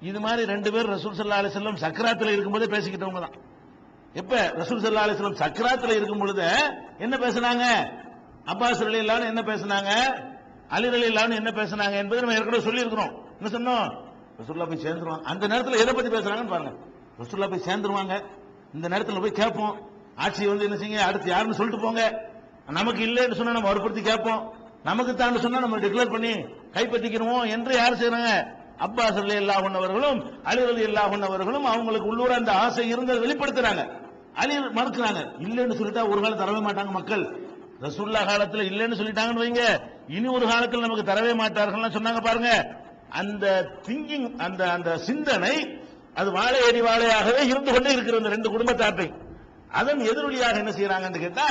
A: இது மாதிரி ரெண்டு பேர் ரசூல் ஸல்லல்லாஹு அலைஹி வஸல்லம் சக்கராத்துல இருக்கும்போதே பேசிக்கிட்டவங்க தான். எப்ப ரசூல் ஸல்லல்லாஹு அலைஹி வஸல்லம் சக்கராத்துல இருக்கும் பொழுது என்ன பேசினாங்க, அப்பாஸ் ரலியல்லாஹு அன்ஹு என்ன பேசினாங்க, அலி ரலியல்லாஹு அன்ஹு என்ன பேசினாங்க என்பதை நம்ம ஏற்கனவே சொல்லி இருக்கிறோம். என்ன சொன்னோம், ரசூலுல்லாஹ் போய் சேர்ந்துருவாங்க. அந்த நேரத்தில் எதை பத்தி பேசுறாங்கன்னு பாருங்க. ரசூலுல்லாஹ் போய் சேர்ந்துருவாங்க, இந்த நேரத்தில் போய் கேட்போம், ஆட்சி வந்து என்ன செய்யுங்க அடுத்து யாருன்னு சொல்லிட்டு போங்க, நமக்கு இல்லைன்னு சொன்னா நம்ம வற்புறுத்தி கேட்போம், நமக்கு தான் சொன்னா நம்ம டிக்ளேர் பண்ணி கைப்பற்றிக்கிறோம் என்று யார் செய்யறாங்க, அப்பாஸ் ரலியல்லாஹு அன்ஹு அவர்களும் அலி ரலியல்லாஹு அன்ஹு அவர்களும் அவங்களுக்கு உள்ளூர அந்த ஆசை இருந்ததை வெளிப்படுத்துறாங்க. அலி மறுக்கிறாங்க, இல்லைன்னு சொல்லிட்டா ஒரு காலம் தரவே மாட்டாங்க மக்கள். ரசூலுல்லாஹ் காலத்துல இல்லைன்னு சொல்லிட்டாங்கன்னு வைங்க, இனி ஒரு காலத்தில் நமக்கு தரவே மாட்டார்கள் சொன்னாங்க பாருங்க. அந்த திங்கிங், அந்த சிந்தனை அது வாழையடி வாழையாகவே இருந்து கொண்டே இருக்கிற இந்த ரெண்டு குடும்பத்தார்த்தை அதன் எதிரொலியாக என்ன செய்யறாங்கன்னு கேட்டா,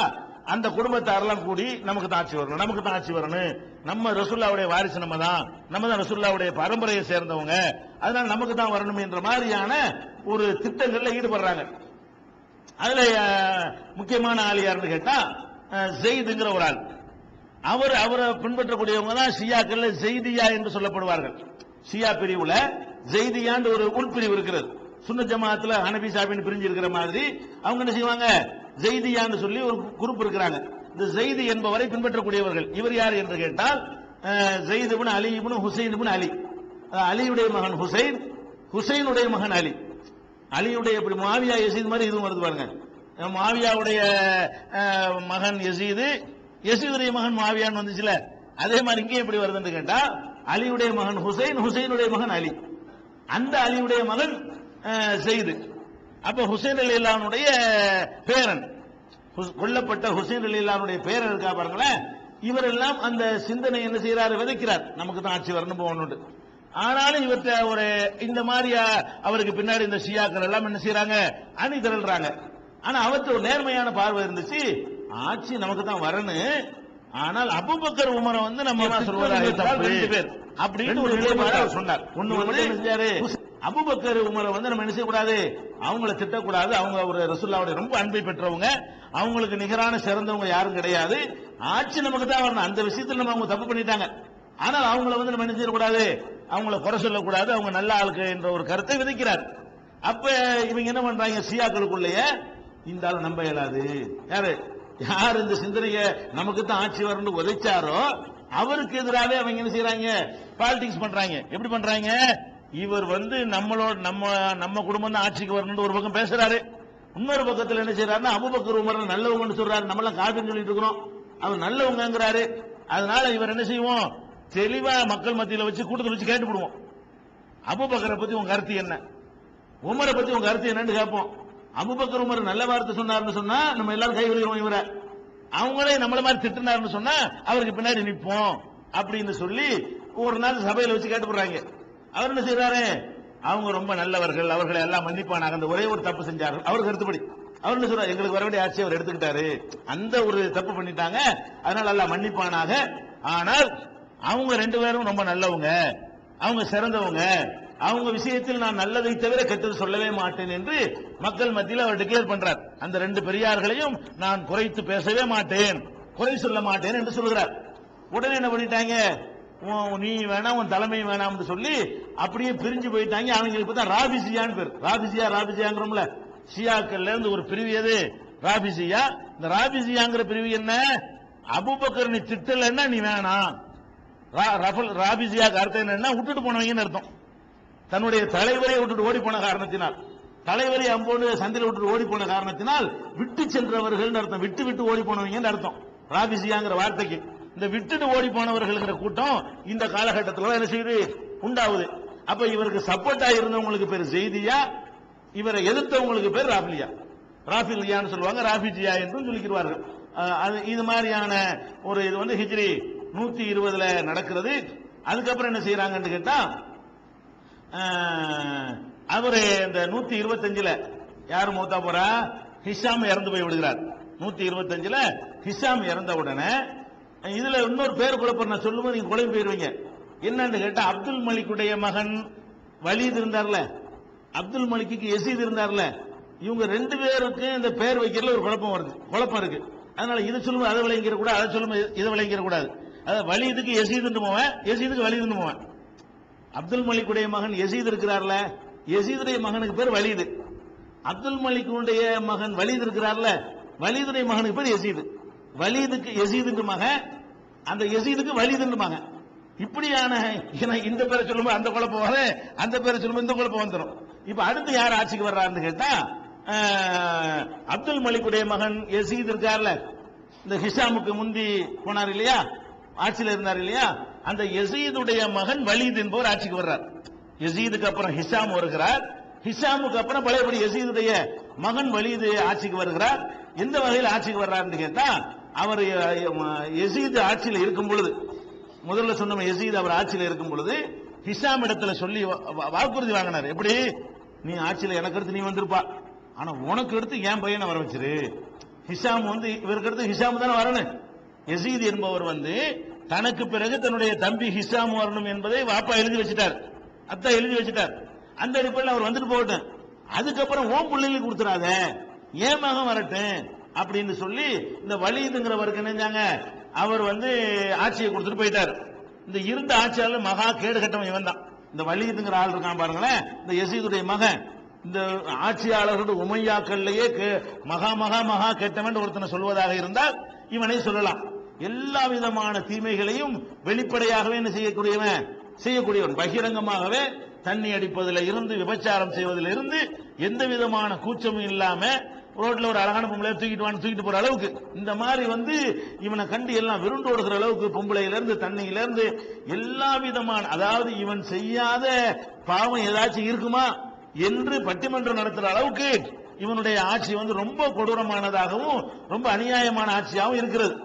A: அந்த குடும்பத்தாரெல்லாம் கூடி நமக்கு தான் ஆட்சி வரணும், நமக்கு தான் ஆட்சி வரணும், நம்ம ரசூலுல்லாஹ்வுடைய வாரிசு, நம்ம தான் ரசூலுல்லாஹ்வுடைய பரம்பரையை சேர்ந்தவங்க, அதனால நமக்கு தான் வரணும் என்ற மாதிரியான ஒரு திட்டங்கள்ல ஈடுபடுறாங்க. அதுல முக்கியமான ஆள் யாருன்னு கேட்டா ஸெய்துங்கிற ஒரு ஆள். அவரை பின்பற்றக்கூடியவங்க தான் ஷியாக்கள் ஸெய்தியா என்று சொல்லப்படுவார்கள். ஷியா பிரிவுல ஸெய்தியான்னு ஒரு உள்பிரிவு இருக்கிறது. சுன்னத் ஜமாஅத்துல ஹனபி ஷாஃபின்னு பிரிஞ்சு இருக்கிற மாதிரி அவங்க என்ன செய்வாங்க, ஸெய்தியான்னு சொல்லி ஒரு குரூப் இருக்கிறாங்க. இந்த ஸெய்தி என்பவரை பின்பற்றக்கூடியவர்கள். இவர் யார் என்று கேட்டால் ஸெய்த் இப்னு அலி இப்னு ஹுசைன் இப்னு அலி. அலியுடைய மகன் ஹுசைன், ஹுசைனுடைய மகன் அலி. அலியுடைய இப்படி முஆவியா யஸீத் மாதிரி இதுவும் வருது பாருங்க. முஆவியாவுடைய மகன் யஸீத், யஸீதுடைய மகன் முஆவியான்னு வந்துச்சுல, அதே மாதிரி இங்கே எப்படி வருதுன்னு கேட்டா அலியுடைய மகன் ஹுசைன், ஹுசைனுடைய மகன் அலி, அந்த அலியுடைய மகன் ஸெய்த். அப்ப ஹுசைன் ரலியல்லாஹு அன்ஹுடைய பேரன், கொல்லப்பட்ட ஹுசைன் ரலியல்லாஹு அன்ஹுடைய பேரன் இருக்கா பாருங்களேன். இவரெல்லாம் அந்த சிந்தனை என்ன செய்யறாரு, விதைக்கிறார், நமக்கு தான் ஆட்சி வரணும் போகணும். ஆனாலும் இவர்கிட்ட ஒரு இந்த மாதிரி அவருக்கு பின்னாடி இந்த ஷியாக்கள் எல்லாம் என்ன செய்யறாங்க, அணி திரள்றாங்க. ஆனா அவருக்கு ஒரு நேர்மையான பார்வை இருந்துச்சு, ஆட்சி நமக்கு தான் வரணும், ஆனால் அபூபக்கர் உமரை வந்து நம்ம சொல்வதாக ரெண்டு பேர் அப்படின்னு ஒரு நிலைப்பாடு அவர் சொன்னார். ஒண்ணு வந்து அபூபக்கர் உமரை வந்து நம்ம என்ன செய்யக்கூடாது, அவங்கள திட்டக்கூடாது, அவங்க ஒரு ரசூலுல்லாஹ்வுடைய ரொம்ப அன்பை பெற்றவங்க, அவங்களுக்கு நிகரான சிறந்தவங்க யாரும் கிடையாது, ஆட்சி நமக்கு தான் வரணும். அந்த விஷயத்தில் நம்ம அவங்க தப்பு பண்ணிட்டாங்க, ஆனால் அவங்கள வந்து நம்ம என்ன செய்யக்கூடாது, அவங்கள குறை சொல்லக்கூடாது, அவங்க நல்ல ஆளுக்கு என்ற ஒரு கருத்தை விதைக்கிறார். அப்ப இவங்க என்ன பண்றாங்க, ஷியாக்களுக்குள்ளேயே இந்த ஆள் நம்ப இயலாது, யார் இந்த சிந்தனையை நமக்கு தான் ஆட்சி வரணும் உதைச்சாரோ அவருக்கு எதிராகவே அவங்க என்ன செய்யறாங்க, பாலிடிக்ஸ் பண்றாங்க. எப்படி பண்றாங்க, இவர் வந்து நம்மளோட நம்ம குடும்பம் தான் ஆட்சிக்கு வரணும் ஒரு பக்கம் பேசுறாரு, இன்னொரு பக்கத்தில் என்ன செய்யறாருன்னா அபூபக்கர் உமர் நல்லவங்கன்னு சொல்றாரு, நம்மளாம் காபின்னு சொல்லிட்டு இருக்கிறோம், அவர் நல்லவங்கிறாரு. அதனால இவர் என்ன செய்வோம், தெளிவா மக்கள் மத்தியில் வச்சு கூட்டத்தில் வச்சு கேட்டுவிடுவோம், அபூபக்கரை பத்தி உங்க கருத்து என்ன, உமரை பத்தி உங்க கருத்து என்னன்னு கேட்போம். அபூபக்கர் உமர் நல்ல வார்த்தை சொன்னார்னு சொன்னா நம்ம எல்லாரும் கை விடுவோம், இவரை அவங்களே நம்மள மாதிரி திட்டினார்னு சொன்னா அவருக்கு பின்னாடி நிற்போம் அப்படின்னு சொல்லி ஒரு நாள் சபையில வச்சு கேட்டுப்படுறாங்க. அவர் என்ன செய்யறாரு, அவங்க ரொம்ப நல்லவர்கள், அவர்களை எல்லாம் மன்னிப்பானாக, அந்த ஒரே ஒரு தப்பு செஞ்சார்கள் அவர் கருத்துப்படி. அவர் என்ன சொல்றாரு, எங்களுக்கு வர வேண்டிய ஆட்சி அவர் எடுத்துக்கிட்டாரு, அந்த ஒரு தப்பு பண்ணிட்டாங்க, அதனால எல்லாம் மன்னிப்பானாக, ஆனால் அவங்க ரெண்டு பேரும் ரொம்ப நல்லவங்க, அவங்க சிறந்தவங்க, அவங்க விஷயத்தில் நான் நல்லதை தவிர கெட்டது சொல்லவே மாட்டேன் என்று மக்கள் மத்தியில் அவர் டிக்ளேர் பண்றார். அந்த ரெண்டு பெரியார்களையும் நான் குறைத்து பேசவே மாட்டேன், குறை சொல்ல மாட்டேன் என்று சொல்கிறார். உடனே என்ன பண்ணிட்டாங்க, நீ வேணாம் உன் தலைமை வேணாம்னு சொல்லி அப்படியே பிரிஞ்சு போயிட்டாங்க. அவங்களுக்கு தான் ராபிசியான்னு பேர். ராபிசியாங்கிறோம்ல, ஷியாக்கள்ல இருந்து ஒரு பிரிவு எது, ராபிசியா. இந்த ராபிசியாங்கிற பிரிவு என்ன, அபூபக்கர் நீ திட்டலன்னா நீ வேணாம். ராபிசியாக்கு அர்த்தம் என்னன்னா விட்டுட்டு போனவங்கன்னு அர்த்தம். தன்னுடைய தலைவரை விட்டுட்டு ஓடி போன காரணத்தினால், தலைவரை அம்போடு சந்தில விட்டுட்டு ஓடி போன காரணத்தினால் விட்டு சென்றவர்கள் அர்த்தம், விட்டு விட்டு ஓடி போனவங்க அர்த்தம் ராபிசியாங்கிற வார்த்தைக்கு. இந்த விட்டுட்டு ஓடி போனவர்கள் கூட்டம் இந்த காலகட்டத்தில் என்ன செய்யுது, உண்டாகுது. அப்ப இவருக்கு சப்போர்ட்டா இருந்தவங்களுக்கு பேர் ஜெய்தியா, இவரை எதிர்த்தவங்களுக்கு பேர் ராஃபிலியா. ராஃபிலியான்னு சொல்லுவாங்க, ராஃபிஜியா என்றும் சொல்லிக்கிறார்கள். அது இது மாதிரியான ஒரு இது வந்து ஹிஜ்ரி 120 நடக்கிறது. அதுக்கப்புறம் என்ன செய்யறாங்கன்னு கேட்டா, அவரு இந்த 125 யாரு மூத்தா போறா, ஹிஷாம் இறந்து போய் விடுகிறார். 125 ஹிஷாம் இறந்த உடனே இதுல இன்னொரு பேர் குழப்பம் நான் சொல்லும்போது நீங்க குழம்பு போயிருவீங்க. என்னன்னு கேட்டா, அப்துல் மலிக்குடைய மகன் வலீத் இருந்தார்ல, அப்துல் மலிக்கு யசீத் இருந்தார்ல, இவங்க 2 பேருக்கு இந்த பேர் வைக்கிறதுல ஒரு குழப்பம் இருக்கு. அதனால இதை சொல்லும்போது அதை விளங்கிற கூடாது, அதை சொல்லும்போது இதை விளங்கிற கூடாது. அதாவது வலீதுக்கு யசீதுன்னு போவேன், யசீதுக்கு வலீதுன்னு போவேன். அப்துல் மலிக்குடைய மகன் யசீத் இருக்கிறார்ல, யசீதுடைய மகனுக்கு பேர் வலீது. அப்துல் மலிக்குடைய மகன் வலீத் இருக்கிறார்ல, வலீதுடைய மகனுக்கு பேர் யசீது. வலீதுக்கு யசீது மகன், அந்த யசீதுக்கு வலீது மகன். இப்படியான இந்த பேரை சொல்லும்போது அந்த குழப்பம் வர, அந்த பேரை சொல்லும்போது இந்த குழப்பம் வந்துடும். இப்ப அடுத்து யார் ஆட்சிக்கு வர்றாருன்னு கேட்டா, அப்துல் மலிக்குடைய மகன் யசீத் இருக்கார்ல, இந்த ஹிஷாமுக்கு முந்தி போனார் இல்லையா, ஆட்சியில் இருந்தார் இல்லையா, அந்த யசீதுடைய மகன் வலீத் என்பவர் ஆட்சிக்கு வர்றார். யசீதுக்கு அப்புறம் ஹிஷாம் வருகிறார், ஹிஷாமுக்கு அப்புறம் பழையபடி யசீதுடைய மகன் வலீது ஆட்சிக்கு வருகிறார். எந்த வகையில் ஆட்சிக்கு வர்றாருன்னு கேட்டா, அவர் யசீது ஆட்சியில் இருக்கும் பொழுது, முதல்ல சொன்ன யசீத் அவர் ஆட்சியில் இருக்கும் பொழுது ஹிஷாம் இடத்துல சொல்லி வாக்குறுதி வாங்கினார். எப்படி, நீ ஆட்சியில் எனக்கு அடுத்து நீ வந்திருப்பா, ஆனா உனக்கு அடுத்து என் பையனை வர வச்சிரு. ஹிஷாம் வந்து இவருக்கு அடுத்து ஹிஷாம் தானே வரணும். யசீத் என்பவர் வந்து தனக்கு பிறகு தன்னுடைய தம்பி ஹிஷாம் வரணும் என்பதை வாப்பா எழுதி வச்சிட்டார், அத்தா எழுதி வச்சிட்டார். அந்த அடிப்படையில் அவர் வந்துட்டு போகட்டும், அதுக்கப்புறம் ஓம் பிள்ளைங்களுக்கு கொடுத்துறாத, ஏன் மகன் வரட்டும் அப்படின்னு சொல்லி இந்த வலீதுங்கிறவருக்கு நினைஞ்சாங்க, அவர் வந்து ஆட்சியை கொடுத்துட்டு போயிட்டார். இந்த இருந்த ஆட்சியாளர் மகா கேடு கட்டவன் இவன் தான். இந்த வலீதுங்கிற ஆள் இருக்கான் பாருங்களேன், இந்த யசீதுடைய மகன். இந்த ஆட்சியாளர்கள் உமையாக்கள்லயே மகா மகா மகா கெட்டவன் ஒருத்தனை சொல்வதாக இருந்தால் இவனை சொல்லலாம். எல்லா விதமான தீமைகளையும் வெளிப்படையாகவே என்ன செய்யக்கூடியவன், பகிரங்கமாகவே தண்ணி அடிப்பதில் இருந்து விபச்சாரம் செய்வதில் இருந்து எந்த விதமான கூச்சமும் இல்லாம ரோட்ல ஒரு அழகான பொம்பளை தூக்கிட்டு போற அளவுக்கு, இந்த மாதிரி வந்து இவனை கண்டு எல்லாம் விருண்டோடுகிற அளவுக்கு, பொம்பளையில இருந்து தண்ணியில இருந்து எல்லா விதமான, அதாவது இவன் செய்யாத பாவம் ஏதாச்சும் இருக்குமா என்று பட்டிமன்றம் நடத்துற அளவுக்கு இவனுடைய ஆட்சி வந்து ரொம்ப கொடூரமானதாகவும் ரொம்ப அநியாயமான ஆட்சியாகவும் இருக்கிறது.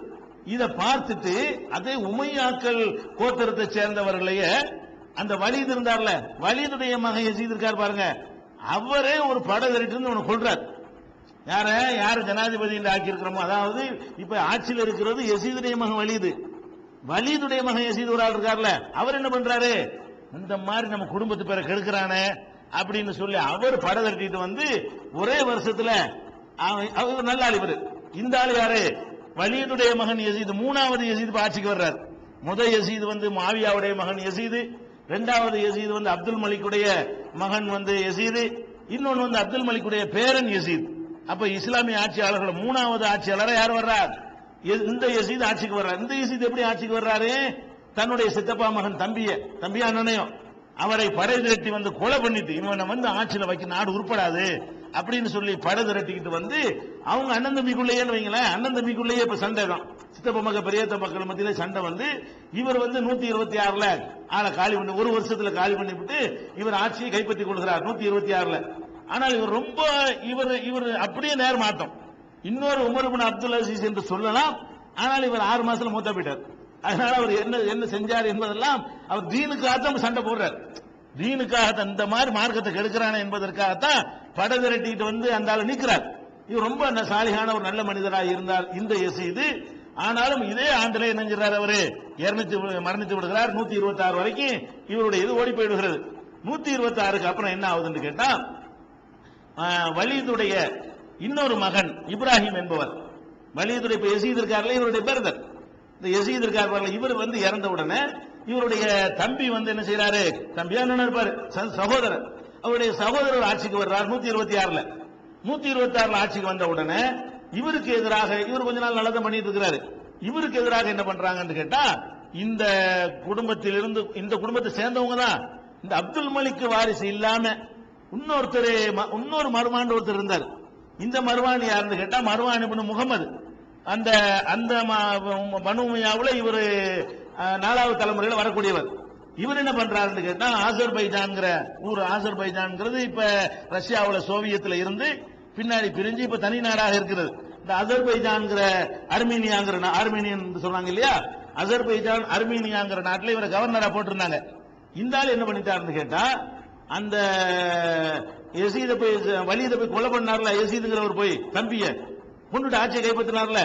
A: இதை பார்த்துட்டு அதே உமையாக்கள் கோத்திரத்தை சேர்ந்தவர்களையே அந்த வலீது இருந்தார்ல, வலீதுடைய மகன் யசீத் இருக்கார் பாருங்க, அவரே ஒரு படை திரட்டு அவனை கொள்றார். யார ஜனாதிபதி ஆக்கி இருக்கிறோமோ, அதாவது இப்ப ஆட்சியில் இருக்கிறது யசீதுடைய மகன் வலீது, வலீதுடைய மகன் யசீத் ஒரு ஆள் இருக்கார்ல, அவர் என்ன பண்றாரு, இந்த மாதிரி நம்ம குடும்பத்து பேரை கெடுக்கிறானே அப்படின்னு சொல்லி அவர் படை திரட்டிட்டு வந்து ஒரே வருஷத்துல அவர் நல்ல ஆள். இவர் இந்த ஆள் யாரு, வலீதுடைய மகன் யசீத், 3வது யசீத் ஆட்சிக்கு வர்றார். முதல் யசீத் வந்து மாவியாவுடைய மகன் யசீது, 2வது யசீத் வந்து அப்துல் மலிக்குடைய மகன் வந்து யசீது, இன்னொன்னு வந்து அப்துல் மலிக்குடைய பேரன் யசீத். அப்ப இஸ்லாமிய ஆட்சியாளர்கள் 3வது ஆட்சியாளரை யார் வர்றார், இந்த யசீத் ஆட்சிக்கு வர்றார். இந்த யசீத் எப்படி ஆட்சிக்கு வர்றாரு, தன்னுடைய சித்தப்பா மகன் தம்பியா அண்ணனையும் அவரை படை திரட்டி வந்து கொலை பண்ணிட்டு இவனை வந்து ஆட்சியில் வைக்க நாடு உருப்படாது அப்படின்னு சொல்லி படை திரட்டிக்கிட்டு வந்து அவங்க அண்ணன் தம்பிக்குள்ளேயே வைங்களேன், அண்ணன் தம்பிக்குள்ளேயே இப்ப சண்டை தான், சித்தப்ப மக்கள் பெரியத்த மக்கள் மத்தியில சண்டை வந்து இவர் வந்து 126 ஆளை காலி பண்ணி ஒரு வருஷத்துல காலி பண்ணிவிட்டு இவர் ஆட்சியை கைப்பற்றிக் கொள்கிறார் 126. ஆனால் இவர் ரொம்ப இவர் அப்படியே நேர் மாட்டோம். இன்னொரு உமர் இப்னு அப்துல் அசீஸ் என்று சொல்லலாம், ஆனால் இவர் 6 மாசத்துல மூத்தா போயிட்டார். அதனால அவர் என்ன செஞ்சார் என்பதெல்லாம் அவர் தீனுக்காகத்தான் சண்டை போடுறார், தீனுக்காக இந்த மாதிரி மார்க்கத்தை கெடுக்கிறான என்பதற்காகத்தான் படை திரட்டிட்டு வந்து அந்த ஆளை நீக்கிறார். இவர் ரொம்ப சாலிகான ஒரு நல்ல மனிதராக இருந்தார் இந்த யசீது. ஆனாலும் இதே ஆண்டிலே நினைஞ்சார், அவரு மரணித்து விடுகிறார். 126 வரைக்கும் இவருடைய இது ஓடி போயிடுகிறது. 126க்கு அப்புறம் என்ன ஆகுதுன்னு கேட்டா, வலீதுடைய இன்னொரு மகன் இப்ராஹிம் என்பவர், வலீதுடைய யசீத் இருக்கார்ல இவருடைய பிரதர், இந்த யசீத் இருக்கார், இவர் வந்து இறந்த உடனே இவருடைய தம்பி வந்து என்ன செய்யறாரு, தம்பியா என்ன இருப்பாரு, சகோதரர், அவருடைய சகோதரர் ஆட்சிக்கு வர்றார் 126. 126 ஆட்சிக்கு வந்த உடனே இவருக்கு எதிராக, இவர் கொஞ்ச நாள் நல்லதான் பண்ணிட்டு இருக்கிறாரு, இவருக்கு எதிராக என்ன பண்றாங்கன்னு கேட்டா, இந்த குடும்பத்திலிருந்து இந்த குடும்பத்தை சேர்ந்தவங்க தான் இந்த அப்துல் மலிக் வாரிசு இல்லாம இன்னொரு மருமான் ஒருத்தர் இருந்தார். இந்த மருவான் யாருன்னு கேட்டா மருவான் இப்னு முகமது. அந்த பனு உமையாவுல இவர் 4வது தலைமுறையில் வரக்கூடியவர். இவர் என்ன பண்றாருன்னு கேட்டா ஆசர்பைஜான்ங்கிற ஊர், ஆசர்பைஜான்ங்கிறது இப்ப ரஷ்யாவுல சோவியத்துல இருந்து பின்னாடி பிரிஞ்சு இப்ப தனி நாடாக இருக்கிறது. இந்த அசர்பைஜான்ங்கிற ஆர்மீனியன் சொல்றாங்க இல்லையா, அசர்பைஜான் அர்மீனியாங்கிற நாட்டில் இவரை கவர்னரா போட்டிருந்தாங்க. இந்த ஆள் என்ன பண்ணிட்டாருன்னு கேட்டா, அந்த யசீத போய் வலித போய் கொலை பண்ணார்ல, யசீதுங்கிறவர் போய் தம்பிய கொண்டுட்டு ஆட்சியை கைப்பற்றினார்ல,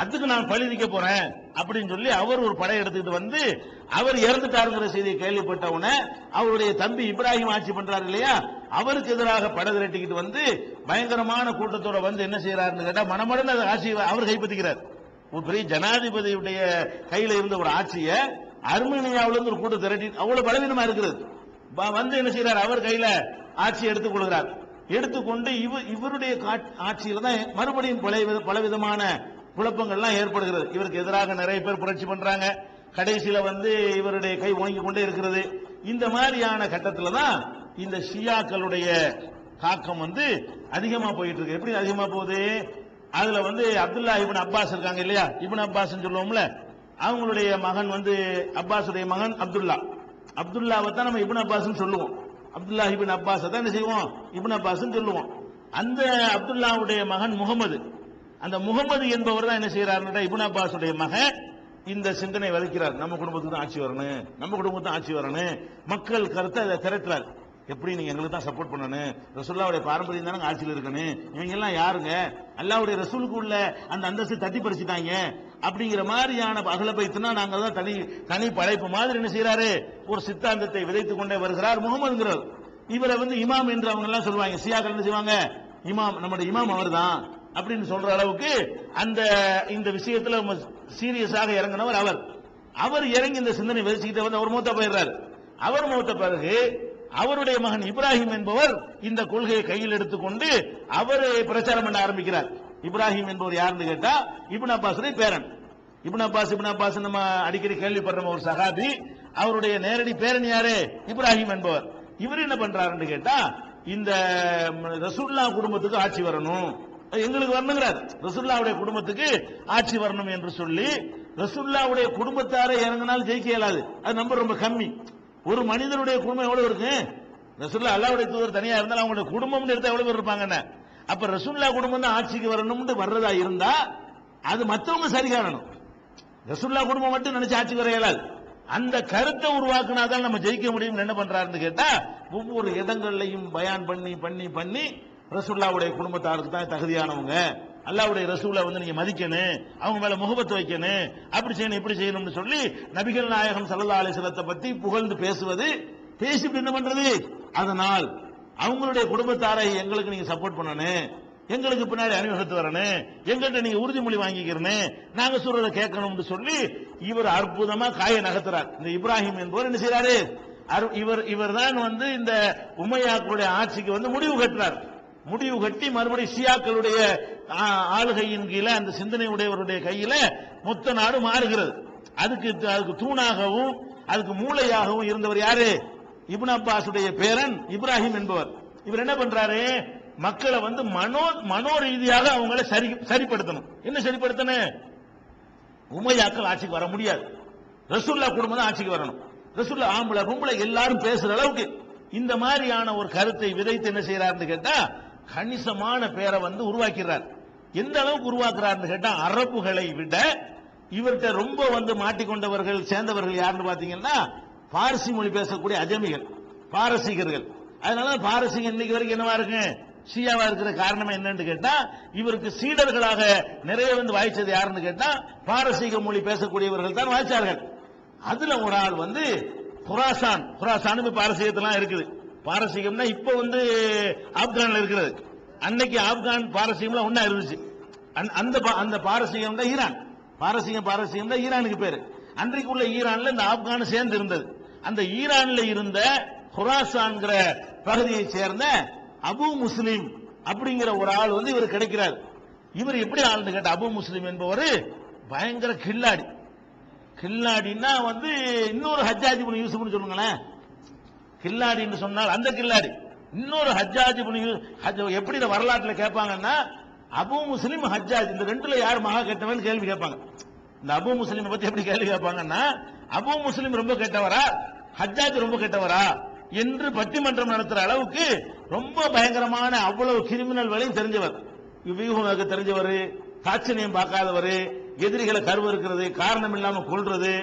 A: அதுக்கு நான் பழி நிக்க போறேன் அப்படின்னு சொல்லி அவர் ஒரு படை எடுத்துக்கிட்டு வந்து அவர் இறந்துட்டாருங்கிற செய்தியை கேள்விப்பட்ட உடனே அவருடைய தம்பி இப்ராஹிம் ஆட்சி பண்றாரு இல்லையா, அவருக்கு எதிராக படை திரட்டிக்கிட்டு வந்து பயங்கரமான கூட்டத்தோட வந்து என்ன செய்யறாருன்னு கேட்டா மனமடன்னு அந்த ஆட்சியை அவர் கைப்பற்றிக்கிறார். ஒரு பெரிய ஜனாதிபதியுடைய கையில இருந்த ஒரு ஆட்சியை அர்மீனியாவில இருந்து ஒரு கூட்டம் திரட்டி அவ்வளவு பலவீனமா இருக்கிறது வந்து என்ன செய்யறார், அவர் கையில ஆட்சி எடுத்துக் கொள்கிறார். எடுத்துக்கொண்டு இவருடைய ஆட்சியில தான் மறுபடியும் பலவிதமான குழப்பங்கள்லாம் ஏற்படுகிறது. இவருக்கு எதிராக நிறைய பேர் புரட்சி பண்றாங்க. கடைசியில வந்து இவருடைய கை ஓங்கி கொண்டே இருக்கிறது. இந்த மாதிரியான கட்டத்துல தான் இந்த ஷியாக்களுடைய தாக்கம் வந்து அதிகமா போயிட்டு இருக்கு. எப்படி அதிகமா போகுது, அதுல வந்து அப்துல்லா இப்னு அப்பாஸ் இருக்காங்க இல்லையா, இப்னு அப்பாஸ் சொல்லுவோம்ல, அவங்களுடைய மகன் வந்து அப்பாஸுடைய மகன் அப்துல்லாவை தான் நம்ம இப்னு அப்பாஸ் சொல்லுவோம். அப்துல்லா இப்னு அப்பாஸ் தான் என்ன செய்வோம், இப்னு அப்பாஸ் சொல்லுவோம். அந்த அப்துல்லாவுடைய மகன் முகமது, அந்த முகமது என்பவர் தான் என்ன செய்யறாரு, இப்னு அப்பாஸுடைய மகன் இந்த சிந்தனை விதைக்கிறார். நம்ம குடும்பத்துக்கு தான் ஆட்சி வரணும், நம்ம குடும்பத்துக்கு தான் ஆட்சி வரணும், மக்கள் கருத்தை அதை திரட்டுறார். எப்படி நீங்க எங்களுக்கு தான் சப்போர்ட் பண்ணணும், ரசூலுல்லாஹ்வுடைய பாரம்பரியம் தானே ஆட்சியில் இருக்கணும், இவங்க எல்லாம் யாருங்க, அல்லாஹ்வுடைய ரசூலுக்கு உள்ள அந்த அந்தஸ்து தட்டி பறிச்சுட்டாங்க அப்படிங்கிற மாதிரியான அகல பைத்துனா நாங்க தான் தனி படைப்பு மாதிரி என்ன செய்யறாரு, ஒரு சித்தாந்தத்தை விதைத்துக் கொண்டே வருகிறார் முகமதுங்கிறவர். இவரை வந்து இமாம் என்று அவங்க எல்லாம் சொல்லுவாங்க, சியாக்கள் என்ன செய்வாங்க, இமாம், நம்முடைய இமாம் அவர் தான் அப்படின்னு சொல்ற அளவுக்கு அந்த இந்த விஷயத்துல சீரியஸாக இறங்கினவர் அவர் இறங்கி இந்த சிந்தனை விதைச்சுக்கிட்டே வந்து அவர் மூத்த போயிடுறாரு. அவர் மூத்த பிறகு அவருடைய மகன் இப்ராஹிம் என்பவர் இந்த கொள்கையை கையில் எடுத்துக்கொண்டு அவர் பிரச்சாரம் பண்ண ஆரம்பிக்கிறார். இப்ராஹிம் என்பவர் யாருன்னு கேட்டா இப்னு அப்பாஸுடைய பேரன். இப்னு அப்பாஸ் நம்ம அடிக்கடி கேள்விப்படுற ஒரு சஹாபி, அவருடைய நேரடி பேரன் யாரு, இப்ராஹிம் என்பவர். இவர் என்ன பண்றாருன்னு கேட்டா, இந்த ரசூலுல்லாஹ் குடும்பத்துக்கு ஆட்சி வரணும், எங்களுக்கு வரணுங்கிறார், ரசூலுல்லாஹ்வுடைய குடும்பத்துக்கு ஆட்சி வரணும் என்று சொல்லி ரசூலுல்லாஹ்வுடைய குடும்பத்தாரை இறங்கினால் ஜெயிக்க இயலாது, அது நம்பர் ரொம்ப கம்மி. ஒரு மனிதனுடைய குடும்பம் எவ்வளவு இருக்கு, ரசூலுல்லாஹ் அல்லாஹ்வுடைய தூதர் தனியா இருந்தாலும் அவங்களுடைய குடும்பம் எடுத்தா எவ்வளவு பேர் இருப்பாங்க. அப்ப ரசூலுல்லாஹ் குடும்பம் தான் ஆட்சிக்கு வரணும்னு வர்றதா இருந்தா அது மற்றவங்க சரி காரணம், ரசூலுல்லாஹ் குடும்பம் மட்டும் நினைச்சு ஆட்சிக்கு வர இயலாது. அந்த கருத்தை உருவாக்குனாதான் நம்ம ஜெயிக்க முடியும். என்ன பண்றாருன்னு கேட்டா, ஒவ்வொரு இடங்கள்லையும் பயான் பண்ணி ரசூலுல்லாஹ்வுடைய குடும்பத்தாருக்கு தான் தகுதியானவங்க, அல்லாஹ்வுடைய ரசூலை வந்து நீங்க மதிக்கணும், அவங்க மேல முகபத் வைக்கணும், அப்படி செய்யணும் இப்படி செய்யணும்னு சொல்லி நபிகள் நாயகம் ஸல்லல்லாஹு அலைஹி வஸல்லத்தை பத்தி புகழ்ந்து பேசுவது, பேசிட்டு என்ன பண்றது, அதனால் அவங்களுடைய குடும்பத்தாரை எங்களுக்கு நீங்க சப்போர்ட் பண்ணணும், எங்களுக்கு பின்னாடி அணிவகுத்து வரணும், எங்கள்கிட்ட நீங்க உறுதிமொழி வாங்கிக்கிறேன்னு நாங்க சொல்றதை கேட்கணும்னு சொல்லி இவர் அற்புதமா காயை நகர்த்துறார். இந்த இப்ராஹிம் என்பவர் என்ன செய்யறாரு, இவர் தான் வந்து இந்த உமையாக்களுடைய ஆட்சிக்கு வந்து முடிவு கட்டி மறுபடியும் ஷியாக்களுடைய ஆளுகையின் கீழே அந்த சிந்தனை உடையவருடைய கையில மொத்த நாடு மாறுகிறது. அதுக்கு தூணாகவும் அதுக்கு மூளையாகவும் இருந்தவர் யாரு, இப்னு அப்பாஸுடைய பேரன் இப்ராஹிம் என்பவர். இவர் என்ன பண்றாரு, மக்களை வந்து மனோ ரீதியாக அவங்களை சரிப்படுத்தணும். என்ன சரிப்படுத்தணும், உமையாக்கள் ஆட்சிக்கு வர முடியாது, ரசூலுல்லாஹ் குடும்பம் தான் ஆட்சிக்கு வரணும், ரசூலுல்லாஹ் ஆம்பளை பொம்பளை எல்லாரும் பேசுற அளவுக்கு இந்த மாதிரியான ஒரு கருத்தை விதைத்து என்ன செய்யறாருன்னு கேட்டா கணிசமான பேரை வந்து உருவாக்கிறார். எந்த அளவுக்கு உருவாக்குறாருன்னு கேட்டா, அரபுகளை விட இவர்கிட்ட ரொம்ப வந்து மாட்டிக்கொண்டவர்கள் சேர்ந்தவர்கள் யாருன்னு பாத்தீங்கன்னா பார்சி மொழி பேசக்கூடிய அஜமிகள், பாரசீகர்கள். அதனால பாரசீகம் இன்னைக்கு வரைக்கும் என்னவா இருக்கு, ஷியாவா இருக்கிற காரணம் என்னன்னு கேட்டா, இவருக்கு சீடர்களாக நிறைய வந்து வாய்ச்சது யாருன்னு கேட்டா பாரசீக மொழி பேசக்கூடியவர்கள் தான் வாய்ச்சார்கள். அதுல ஒரு ஆள் வந்து குராசான் பாரசீகத்தெல்லாம் இருக்குது. பாரசீகம்னா இப்ப வந்து ஆப்கான்ல இருக்கிறது, அன்னைக்கு ஆப்கான் பாரசீகம்ல ஒன்னா இருந்துச்சு. அந்த பாரசீகம் தான் ஈரான், பாரசீகம் தான் ஈரானுக்கு பேரு. அன்றைக்கு உள்ள ஈரான்ல இந்த ஆப்கான் சேர்ந்து இருந்தது. அந்த ஈரான்ல இருந்த குராசான்ங்கிற பகுதியை சேர்ந்த அபு முஸ்லிம் அப்படிங்கிற ஒரு ஆள் வந்து இவர் கிடைக்கிறார். இவர் எப்படி ஆள்னு கேட்ட, அபு முஸ்லிம் என்பவர் பயங்கர கில்லாடினா வந்து இன்னொரு ஹஜ்ஜாஜ் இப்னு யூசுப்னு சொல்லுங்களேன். கில்லாடின்னு சொன்னால் அந்த கில்லாடி இன்னொரு ஹஜ்ஜாஜ் இப்னு யூசுப். எப்படி வரலாற்றில் கேட்பாங்கன்னா, அபு முஸ்லிம் ஹஜ்ஜாஜ் இந்த ரெண்டுல யார் மகா கெட்டவன் கேள்வி கேட்பாங்க. இந்த அபு முஸ்லிம் பத்தி எப்படி கேள்வி கேட்பாங்கன்னா, அபு முஸ்லிம் ரொம்ப கெட்டவரா, ஹஜ்ஜாஜ் ரொம்ப கெட்டவரா என்று பட்டிமன்றம் நடத்துற அளவுக்கு ரொம்ப பயங்கரமான அவ்வளவு கிரிமினல் வேலையும் தெரிஞ்சவர், வியூகம் தெரிஞ்சவர், தாட்சணியம் பார்க்காதவர், எதிரிகளை கருவறுக்கிறது, காரணம் இல்லாம கொள்றது,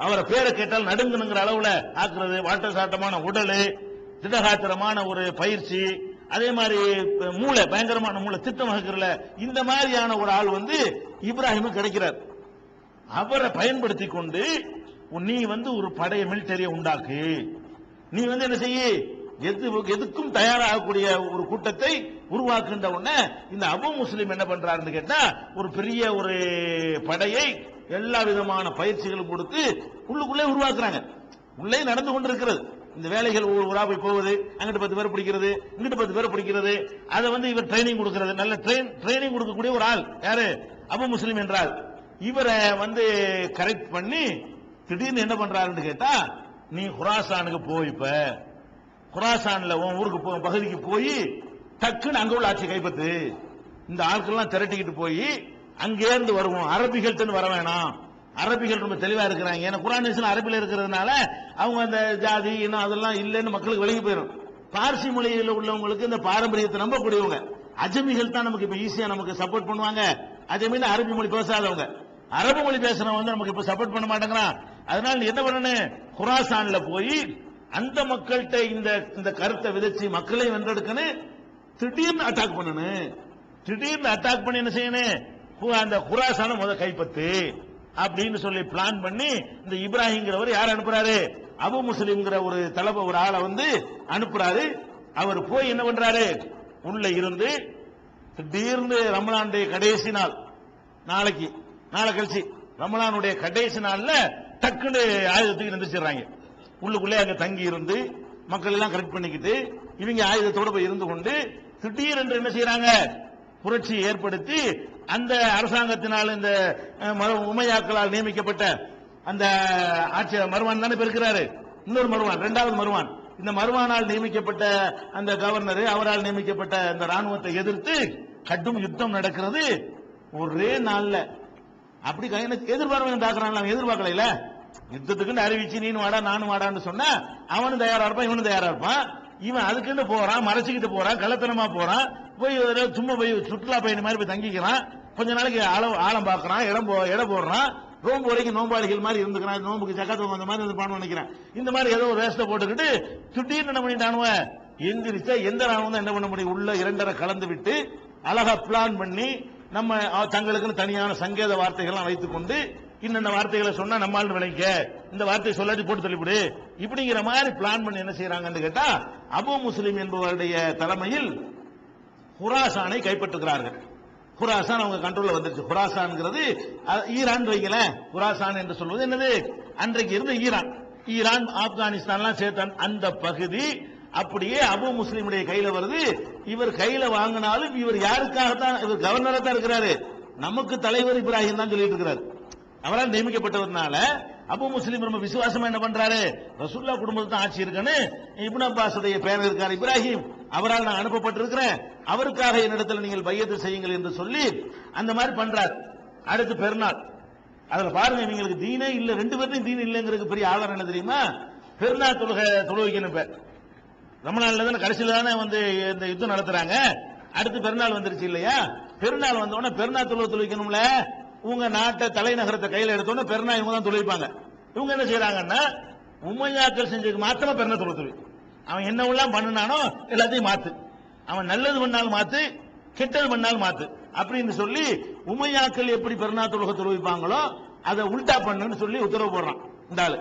A: அவரை பேரை கேட்டால் நடுங்குங்கிற அளவுல ஆக்குறது, வாட்ட சாட்டமான உடல், திடகாத்திரமான ஒரு பயிற்சி, அதே மாதிரி மூளை, பயங்கரமான மூளை, திட்டம் வகுக்கிறல, இந்த மாதிரியான ஒரு ஆள் வந்து இப்ராஹிம் கிடைக்கிறார். அவரை பயன்படுத்தி கொண்டு நீ வந்து ஒரு படைய மிலிட்டரியை உண்டாக்கு, நீ வந்து என்ன செய்ய, எதுக்கும் தயாராகக்கூடிய ஒரு கூட்டத்தை உருவாக்குன்ற உடனே இந்த அபு முஸ்லிம் என்ன பண்றாருன்னு கேட்டா, ஒரு பெரிய ஒரு படையை எல்லா விதமான பயிற்சிகளும் கொடுத்து உள்ளுக்குள்ளே உருவாக்குறாங்க. உள்ளே நடந்து கொண்டிருக்கிறது இந்த வேலைகள், ஊரா போய் போவது, அங்கிட்டு 10 பேர் பிடிக்கிறது, இங்கிட்டு 10 பேர் பிடிக்கிறது, அதை வந்து இவர் ட்ரைனிங் கொடுக்கிறது, நல்ல ட்ரைனிங் கொடுக்கக்கூடிய ஒரு ஆள் யாரு, அபு முஸ்லிம் என்றால். இவரை வந்து கரெக்ட் பண்ணி திடீர்னு என்ன பண்றாருன்னு கேட்டா, நீ குராசானுக்கு போய், இப்ப குராசான்ல உன் ஊருக்கு பகுதிக்கு போய் டக்குன்னு அங்க உள்ள ஆட்சி கைப்பற்று, இந்த ஆட்கள்லாம் திரட்டிக்கிட்டு போய் அங்கே இருந்து வருவோம், அரபிகள்ட்டு வர வேணாம், அரபிகள் ரொம்ப தெளிவா இருக்கிறாங்க, ஏன்னா குரான் அரபில இருக்கிறதுனால அவங்க அந்த ஜாதி இன்னும் அதெல்லாம் இல்லைன்னு மக்களுக்கு விளங்கி போயிடும். பார்சி மொழியில் உள்ளவங்களுக்கு இந்த பாரம்பரியத்தை நம்பக்கூடியவங்க, அஜமிகள் தான் நமக்கு இப்ப ஈஸியா நமக்கு சப்போர்ட் பண்ணுவாங்க. அஜமின்னு அரபி மொழி பேசாதவங்க, அரபு மொழி பேசுறவங்க வந்து நமக்கு இப்ப சப்போர்ட் பண்ண மாட்டேங்கிறான். அதனால நீ என்ன பண்ணணும், குராசான்ல போய் அந்த மக்கள்கிட்ட இந்த கருத்தை விதைச்சு மக்களை வென்றெடுக்கணும், திடீர்னு அட்டாக் பண்ணணும், திடீர்னு அட்டாக் பண்ணி என்ன செய்யணும், அந்த குராசான கைப்பற்று அப்படின்னு சொல்லி பிளான் பண்ணி இந்த இப்ராஹிம்ங்கிறவர் யார் அனுப்புறாரு, அபு முஸ்லிம்ங்கிற ஒரு தலைவர், ஒரு ஆளை வந்து அனுப்புறாரு. அவர் போய் என்ன பண்றாரு, உள்ள இருந்து திடீர்னு ரமலானுடைய கடைசி நாள், நாளை கழிச்சு ரமலானுடைய கடைசி நாள்ல டக்குன்னு ஆயுதத்துக்கு எந்திரிச்சிடுறாங்க. உள்ளுக்குள்ளே அங்க தங்கி இருந்து மக்கள் எல்லாம் கரெக்ட் பண்ணிக்கிட்டு இவங்க ஆயுதத்தோட போய் இருந்து கொண்டு திடீரென்று என்ன செய்யறாங்க, புரட்சியை ஏற்படுத்தி அந்த அரசாங்கத்தினால் இந்த உமையாக்களால் நியமிக்கப்பட்ட அந்த ஆட்சியர் மருவான் தானே இருக்கிறாரு, இன்னொரு மருவான், 2வது மருவான், இந்த மருவானால் நியமிக்கப்பட்ட அந்த கவர்னர், அவரால் நியமிக்கப்பட்ட அந்த ராணுவத்தை எதிர்த்து கடும் யுத்தம் நடக்கிறது ஒரே நாள்ல. அப்படி எதிர்பார்க்கல, யுத்தத்துக்கு அறிவிச்சு நீ வாடா நானும் வாடான்னு சொன்னா அவனும் தயாரா இருப்பான், இவனும் தயாரா இருப்பான். இவன் அதுக்குன்னு போறான், மறைச்சுக்கிட்டு போறான், கள்ளத்தனமா போறான், போய் சும்மா போய் சுற்றுலா பயணி மாதிரி போய் தங்கிக்கிறான், கொஞ்ச நாளைக்கு ஆழம் பார்க்கறான், இடம் போடுறான், நோம்பு வரைக்கும் நோம்பாளிகள் மாதிரி இருந்துக்கிறான், நோம்புக்கு ஜக்காத்து அந்த மாதிரி இருப்பான்னு நினைக்கிறேன். இந்த மாதிரி ஏதோ ஒரு வேஸ்ட போட்டுக்கிட்டு திடீர்னு என்ன பண்ணிட்டானுவ, எந்திரிச்சா எந்த ராணுவம் என்ன பண்ண முடியும், உள்ள 2.5 கலந்து விட்டு அழகா பிளான் பண்ணி நம்ம தங்களுக்குன்னு தனியான சங்கேத வார்த்தைகள்லாம் வைத்துக் கொண்டு இன்னென்ன வார்த்தைகளை சொன்னா நம்மால் விளைக்க, இந்த வார்த்தையை சொல்லாட்டி போட்டு தள்ளிவிடு, இப்படிங்கிற மாதிரி பிளான் பண்ணி என்ன செய்யறாங்கன்னு கேட்டா, அபு முஸ்லிம் என்பவருடைய தலைமையில் குராசானை கைப்பற்றுகிறார்கள். குராசான் அவங்க கண்ட்ரோல்ல வந்துருச்சு. குராசான்ங்கிறது ஈரான் வைக்கல, குராசான் என்று சொல்வது என்னது, அன்றைக்கு இருந்த ஈரான் ஆப்கானிஸ்தான் சேர்த்த அந்த பகுதி அப்படியே அபு முஸ்லிமுடைய கையில வருது. இவர் கையில வாங்கினாலும் இவர் யாருக்காகத்தான், இவர் கவர்னரா தான் இருக்கிறாரு, நமக்கு தலைவர் இப்ராஹிம் தான் சொல்லிட்டு இருக்கிறார். அவரால் நியமிக்கப்பட்டவர்னால அபு முஸ்லிம் ரொம்ப விசுவாசமா என்ன பண்றாரு, ரசூலுல்லாஹ் குடும்பத்தை ஆட்சி இருக்குன்னு இப்னு அப்பாஸுடைய பேரர் இருக்கார் இப்ராஹிம், அவரால் நான் அனுப்பப்பட்டிருக்கிறேன், அவருக்காக என்னிடத்தில் நீங்கள் பையத்து செய்யுங்கள் என்று சொல்லி அந்த மாதிரி பண்றார். அடுத்து பெருநாள், அதுல பாருங்க இவங்களுக்கு தீனே இல்ல, 2 பேர்த்தையும் தீன் இல்லைங்கிறது பெரிய ஆதாரம் என்ன தெரியுமா, பெருநாள் தொழுகைக்கணும். ரமலான்ல தானே கடைசியில தானே வந்து இந்த யுத்தம் நடத்துறாங்க, அடுத்து பெருநாள் வந்துருச்சு இல்லையா, பெருநாள் வந்த உடனே பெருநாள் தொழுவிக்கணும்ல, உங்க நாட்டை தலைநகரத்தை கையில எடுத்தோன்னு பெருநாள் இவங்க தான் தொழுவிப்பாங்க. இவங்க என்ன செய்யறாங்கன்னா, உமையாக்கள் செஞ்சதுக்கு மாத்திரமா பெருநாள் தொழுவி, அவன் என்ன எல்லாம் பண்ணினானோ எல்லாத்தையும் மாத்து, அவன் நல்லது பண்ணாலும் மாத்து, கெட்டது பண்ணாலும் மாத்து அப்படின்னு சொல்லி உமையாக்கள் எப்படி பெருநாள் தொழுவிப்பாங்களோ அதை உல்டா பண்ணுன்னு சொல்லி உத்தரவு போடுறான் இந்த ஆளு